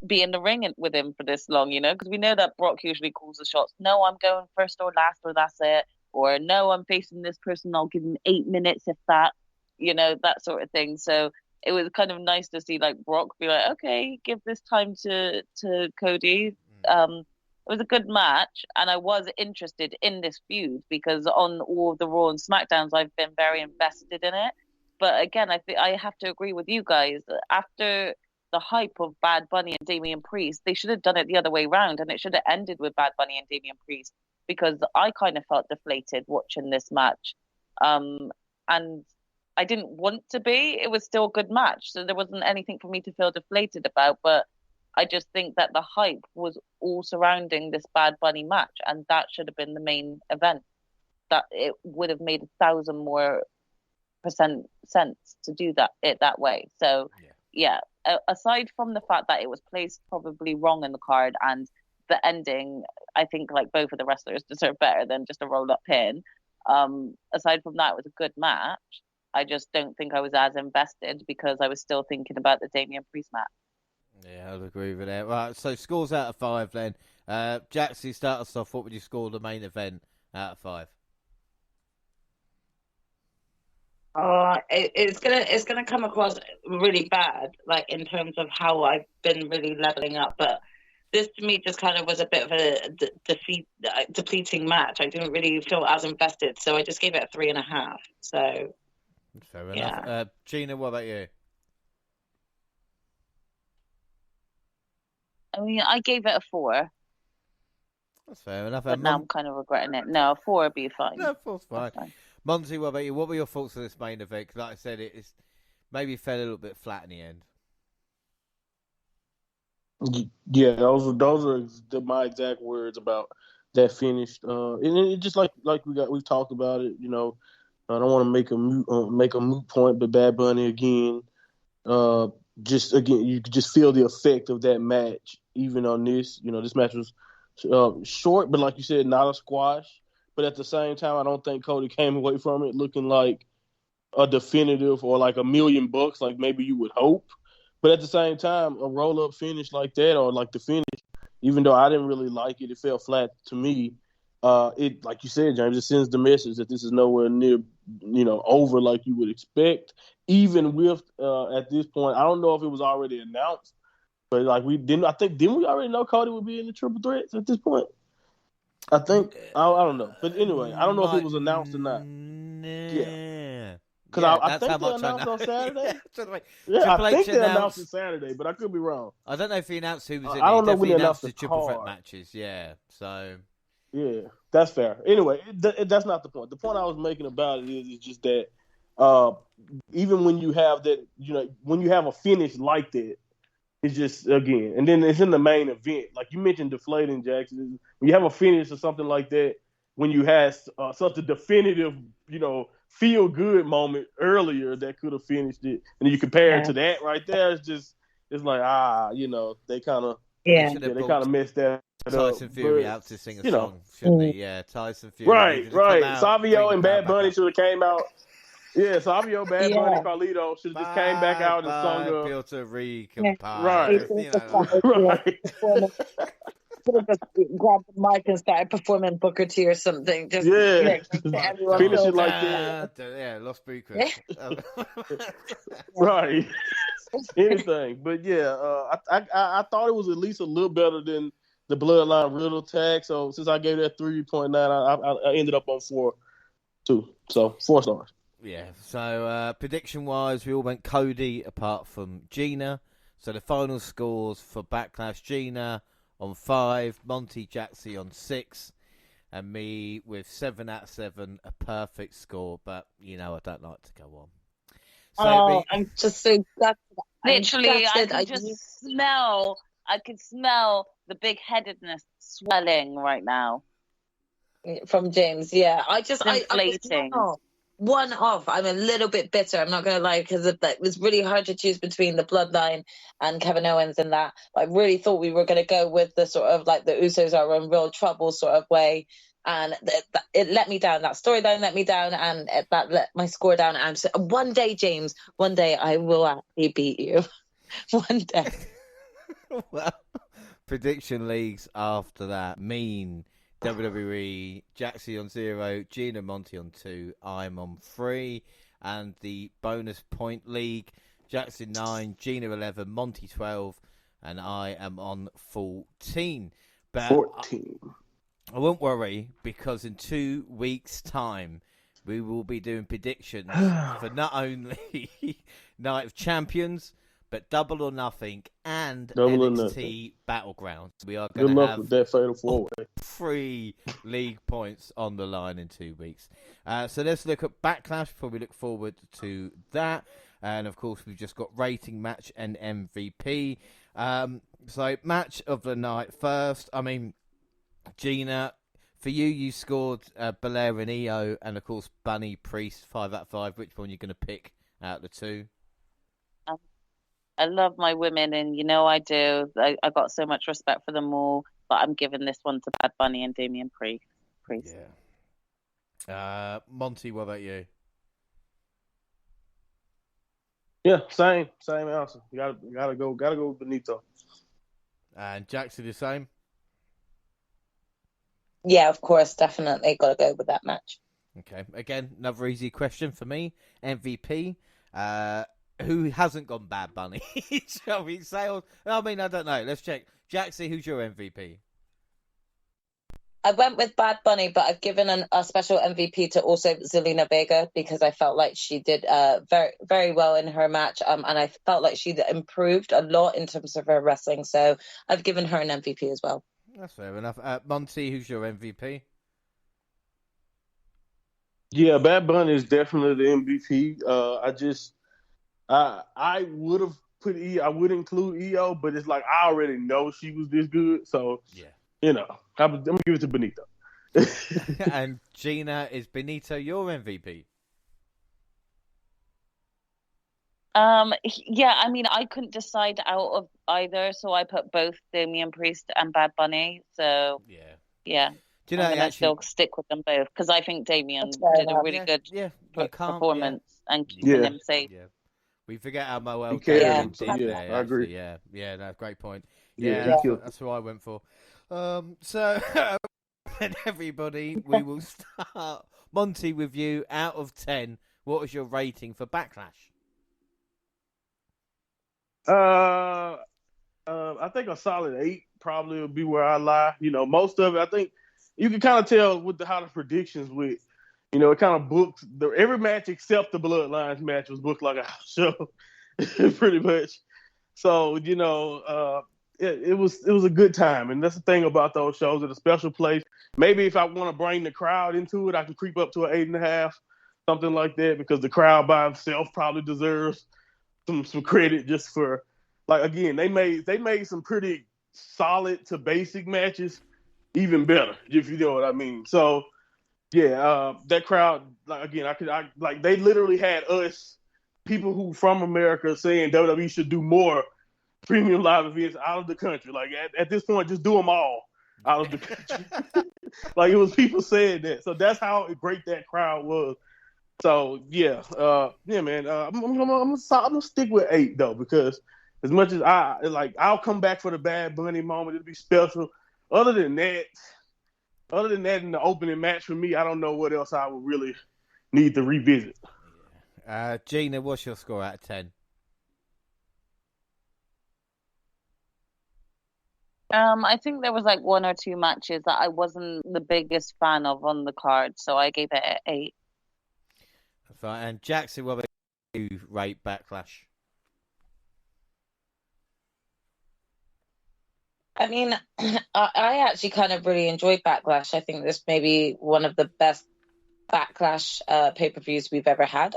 be in the ring with him for this long, you know, because we know that Brock usually calls the shots. No, I'm going first or last, or that's it. Or no, I'm facing this person, I'll give him 8 minutes if that, you know, that sort of thing. So it was kind of nice to see like Brock be like, okay, give this time to Cody. It was a good match, and I was interested in this feud because on all of the Raw and SmackDowns, I've been very invested in it. But again, I think I have to agree with you guys. After the hype of Bad Bunny and Damian Priest, they should have done it the other way around, and it should have ended with Bad Bunny and Damian Priest, because I kind of felt deflated watching this match. And I didn't want to be. It was still a good match, so there wasn't anything for me to feel deflated about, but I just think that the hype was all surrounding this Bad Bunny match, and that should have been the main event. That it would have made 1,000% more sense to do that way. So, yeah. Aside from the fact that it was placed probably wrong in the card and the ending, I think like both of the wrestlers deserve better than just a roll-up pin. Aside from that, it was a good match. I just don't think I was as invested because I was still thinking about the Damian Priest match. Yeah, I'd agree with that. Right, so scores out of 5 then. Jaxie, start us off. What would you score the main event out of 5? It's gonna come across really bad, like in terms of how I've been really leveling up. But this to me just kind of was a bit of a depleting match. I didn't really feel as invested, so I just gave it a 3.5. So fair enough. Gina, what about you? I mean, I gave it a 4. That's fair enough. But now I'm kind of regretting it. No, a 4 would be fine. No, 4's fine. Monty, what about you? What were your thoughts on this main event? 'Cause like I said, it's maybe fell a little bit flat in the end. Yeah, those are my exact words about that finish. And it just like we've talked about it. You know, I don't want to make a moot point, but Bad Bunny again. Just again, you could just feel the effect of that match, even on this. You know, this match was short, but like you said, not a squash. But at the same time, I don't think Cody came away from it looking like a definitive or like $1,000,000, like maybe you would hope. But at the same time, a roll-up finish like that, or like the finish, even though I didn't really like it, it fell flat to me. It, like you said, James, it sends the message that this is nowhere near, over like you would expect. Even with at this point, I don't know if it was already announced, but like didn't we already know Cody would be in the triple threats at this point? I think I don't know, but anyway, I don't know if it was announced or not. Yeah. Because I think they announced on Saturday. Yeah, I think they announced it Saturday, but I could be wrong. I don't know if he announced who was in it. I don't know when they announced the triple threat matches. Yeah, so yeah, that's fair. Anyway, that's not the point. The point I was making about it is just that even when you have that, when you have a finish like that, it's just again, and then it's in the main event. Like you mentioned, deflating, Jackson. When you have a finish or something like that, when you had such a definitive, feel good moment earlier that could have finished it, and then you compare it to that right there, it's like they kind of they kind of messed that Tyson Fury out to sing a song, shouldn't he? Yeah, Tyson Fury. Right. Savio and Bad Bunny should have came out. Yeah, Savio, Bad Bunny, Carlito should have just came back out and sung up. Puerto Rican pie. Right. Should have just grabbed the mic and started performing Booker T or something. Just finish it like that. Yeah, Los Bucas. Right. Anything, but yeah, I thought it was at least a little better than the Bloodline Riddle tag. So since I gave that 3.9, I ended up on 4 too. So 4 stars. Yeah. So prediction wise, we all went Cody apart from Gina. So the final scores for Backlash: Gina on 5, Monty Jaxie on 6, and me with 7 out of 7, a perfect score. But I don't like to go on. So I'm just so gutted. Literally, I could smell the big-headedness swelling right now from James. Yeah, inflating. One off. I'm a little bit bitter. I'm not going to lie, because it was really hard to choose between the Bloodline and Kevin Owens and that. I really thought we were going to go with the sort of like the Usos are in real trouble sort of way. And it let me down. That storyline let me down, and that let my score down. And one day, James, one day I will actually beat you. One day. Well, prediction leagues after that mean WWE, Jaxie on 0, Gina Monty on 2, I'm on 3, and the bonus point league, Jaxie 9, Gina 11, Monty 12, and I am on 14. But 14. I won't worry, because in 2 weeks' time, we will be doing predictions for not only Night of Champions, but Double or Nothing and NXT Battlegrounds. We are going to have with that fatal 4-way. 3 league points on the line in 2 weeks. So let's look at Backlash before we look forward to that. And of course, we've just got rating, match, and MVP. So match of the night first. I mean, Gina, for you scored Belair and Io, and of course Bunny Priest 5 out of 5. Which one are you going to pick out of the 2? I love my women, and I do. I got so much respect for them all, but I'm giving this one to Bad Bunny and Damian Priest. Yeah. Monty, what about you? Yeah, same answer. You gotta go with Benito. And Jaxie the same. Yeah, of course, definitely got to go with that match. Okay, again, another easy question for me. MVP. Who hasn't gone Bad Bunny? Shall we say? I don't know. Let's check. Jaxie, who's your MVP? I went with Bad Bunny, but I've given a special MVP to also Zelina Vega because I felt like she did very, very well in her match. And I felt like she improved a lot in terms of her wrestling. So I've given her an MVP as well. That's fair enough. Monty, who's your MVP? Yeah, Bad Bunny is definitely the MVP. I would have put I would include EO, but it's like I already know she was this good, so yeah, I'm gonna give it to Benito. And Gina, is Benito your MVP? Yeah, I mean, I couldn't decide out of either, so I put both Damian Priest and Bad Bunny. So yeah. Do you know, I still stick with them both because I think Damien did a really good performance and keeping him safe. Yeah. We forget how well did there. I agree. Yeah, that's a great point. Yeah, that's what I went for. So, and everybody, we will start. Monty, with you, out of 10, what was your rating for Backlash? I think a solid 8 probably would be where I lie. Most of it, I think you can kind of tell with how the predictions went. It kind of booked every match except the Bloodlines match was booked like a house show, pretty much. So it was a good time, and that's the thing about those shows at a special place. Maybe if I want to bring the crowd into it, I can creep up to an 8.5, something like that, because the crowd by itself probably deserves some credit just for, like, again, they made some pretty solid to basic matches even better, if you know what I mean. So yeah, that crowd, like, again, they literally had us, people who from America, saying WWE should do more premium live events out of the country. Like, at this point, just do them all out of the country. Like, it was people saying that. So that's how great that crowd was. So yeah, man. I'm gonna stick with 8 though, because as much as I'll come back for the Bad Bunny moment. It'll be special. Other than that, in the opening match for me, I don't know what else I would really need to revisit. Gina, what's your score out of 10? I think there was like 1 or 2 matches that I wasn't the biggest fan of on the card, so I gave it an 8. Fine. And Jaxie, what about you rate Backlash? I mean, I actually kind of really enjoyed Backlash. I think this may be one of the best Backlash pay-per-views we've ever had.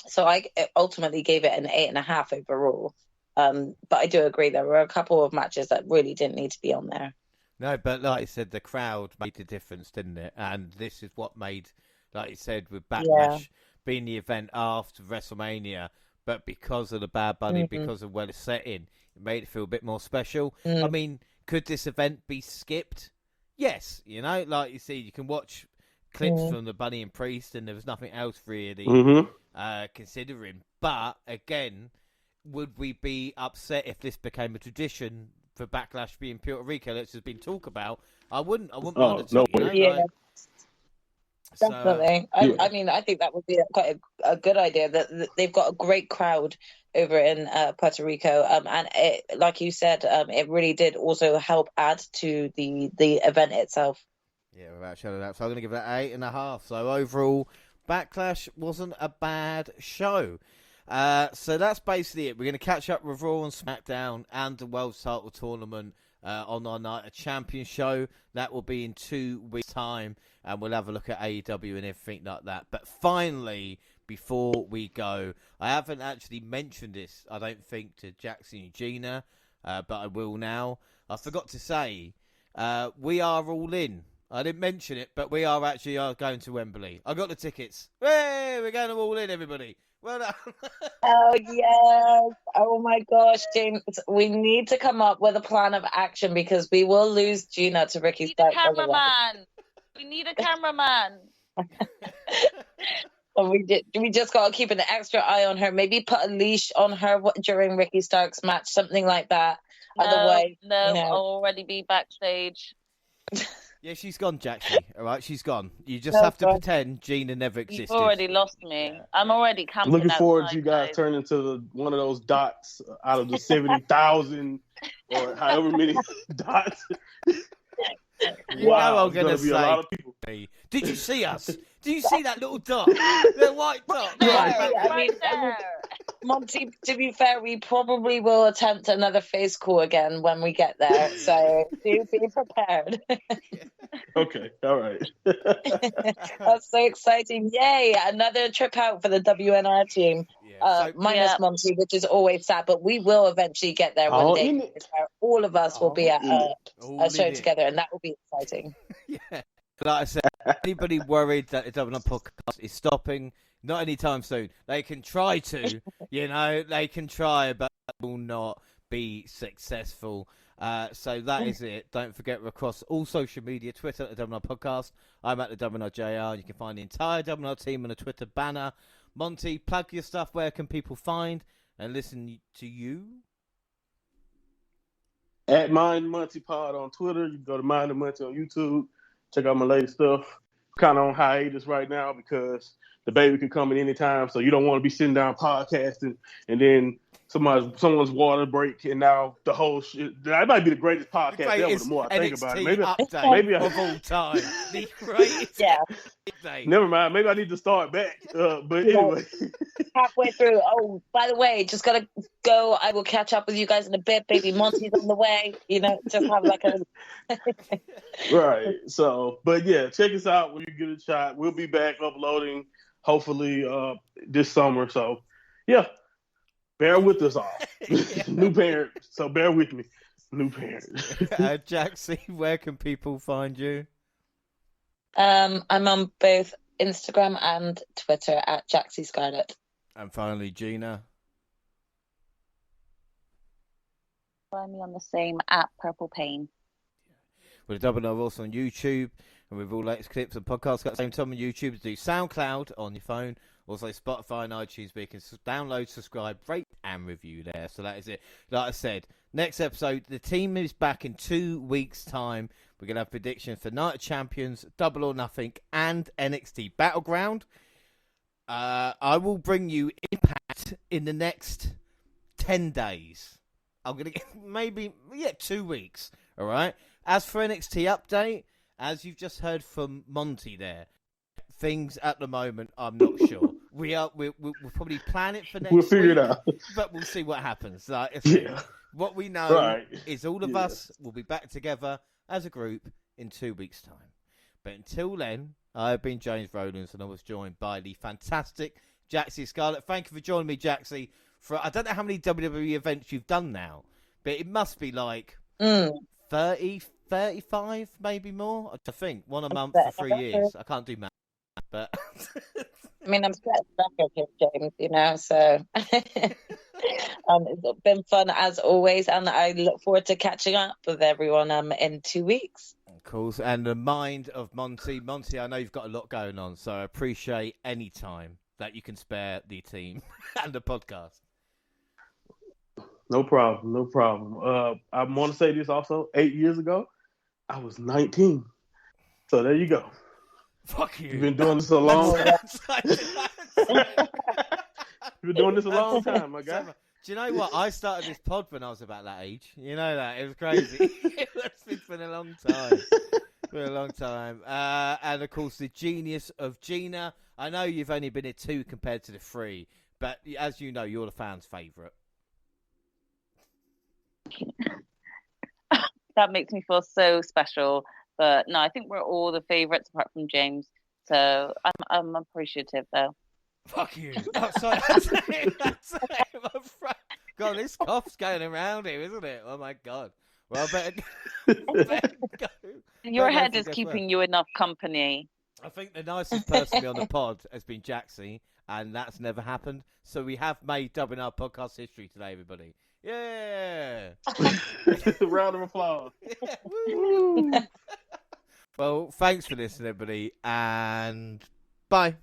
So I ultimately gave it an 8.5 overall. But I do agree there were a couple of matches that really didn't need to be on there. No, but like you said, the crowd made a difference, didn't it? And this is what made, like you said, with Backlash being the event after WrestleMania, but because of the Bad Bunny, because of where it's set in, it made it feel a bit more special. I mean, could this event be skipped? Yes, like you see, you can watch clips from the Bunny and Priest, and there was nothing else really considering. But again, would we be upset if this became a tradition for Backlash being Puerto Rico? That's just been talked about. I wouldn't mind at all. Definitely. I mean, I think that would be quite a good idea. That they've got a great crowd over in Puerto Rico, and it, like you said, it really did also help add to the event itself. Yeah, without shadow of doubt. So I'm going to give it 8.5. So overall, Backlash wasn't a bad show. So that's basically it. We're going to catch up with Raw and SmackDown and the World Title Tournament on our Night of Champions show. That will be in 2 weeks' time, and we'll have a look at AEW and everything like that. But finally, before we go, I haven't actually mentioned this, I don't think, to Jaxie and Gina, but I will now. I forgot to say, we are all in. I didn't mention it, but we are actually going to Wembley. I got the tickets. Hey, we're going to All In, everybody. Well done. Oh, yes. Oh, my gosh, James. We need to come up with a plan of action because we will lose Gina to Ricky Starks. We need a cameraman. We just got to keep an extra eye on her. Maybe put a leash on her during Ricky Starks' match, something like that. Otherwise, I'll already be backstage. Yeah, she's gone, Jaxie. All right, she's gone. You just have to pretend Gina never existed. You've already lost me. I'm already camping. Looking forward to you guys turning into one of those dots out of the 70,000 or however many dots. You know I'm going to be a lot of people. Did you see us? Did you see that little dot? The white dot. Monty, to be fair, we probably will attempt another face call again when we get there. So do be prepared. Okay, all right. That's so exciting. Yay, another trip out for the WNR team. Minus Monty, which is always sad, but we will eventually get there one day. All of us will be at a show together, and that will be exciting. Yeah. Like I said, anybody worried that the WNR podcast is stopping? Not anytime soon. They can try to, they can try, but will not be successful. So that is it. Don't forget, we're across all social media, Twitter at the WNR Podcast. I'm at the WNR JR. You can find the entire WNR team on a Twitter banner. Monty, plug your stuff. Where can people find and listen to you? At Mind Monty Pod on Twitter. You can go to Mind and Monty on YouTube. Check out my latest stuff. Kind of on hiatus right now because the baby can come at any time, so you don't want to be sitting down podcasting and then someone's water break, and now the whole shit. That might be the greatest podcast ever. The more I think about it, maybe of all time, the greatest. Update. Never mind. Maybe I need to start back. But anyway, halfway through. Oh, by the way, just gotta go. I will catch up with you guys in a bit. Baby Monty's on the way. Just have like a right. So, but yeah, check us out when you get a shot. We'll be back uploading hopefully this summer. So, yeah. Bear with us all. New parents, so bear with me. New parents. Jaxie, where can people find you? I'm on both Instagram and Twitter at Jaxie Scarlett. And finally, Gina. Find me on the same at Purple Pain. We're WNR also on YouTube, and with all latest clips and podcasts at the same time on YouTube. Do SoundCloud on your phone. Also, Spotify and iTunes, where you can download, subscribe, rate, and review there. So that is it. Like I said, next episode, the team is back in 2 weeks' time. We're going to have predictions for Night of Champions, Double or Nothing, and NXT Battleground. I will bring you Impact in the next 10 days. I'm going to get 2 weeks. All right? As for NXT update, as you've just heard from Monty there, things at the moment, I'm not sure. We'll probably plan it for next week. We'll figure it out. But we'll see what happens. What we know is all of us will be back together as a group in 2 weeks' time. But until then, I've been James Rowlands, and I was joined by the fantastic Jaxie Scarlett. Thank you for joining me, Jaxie. I don't know how many WWE events you've done now, but it must be like 30, 35, maybe more. I think one a month for 3 years. I can't do math. But I mean, I'm scared back of James, so it's been fun as always, and I look forward to catching up with everyone in 2 weeks. Of course, and the mind of Monty. Monty, I know you've got a lot going on, so I appreciate any time that you can spare the team and the podcast. No problem. I want to say this also. 8 years ago, I was 19. So there you go. Fuck you. You've been doing this a long time. You've been doing this a long time, my guy. Do you know what? I started this pod when I was about that age. You know that. It was crazy. It's been a long time. And, of course, the genius of Gina. I know you've only been here 2 compared to the 3, but as you know, you're the fans' favourite. That makes me feel so special. But no, I think we're all the favourites apart from James. So I'm appreciative, though. Fuck you. Oh, sorry. That's it. God, this cough's going around here, isn't it? Oh, my God. Well, I better go. Your head is keeping you enough company. I think the nicest person on the pod has been Jaxie, and that's never happened. So we have made WNR podcast history today, everybody. Yeah. Round of applause. Yeah. Woo. Well, thanks for listening, everybody, and bye.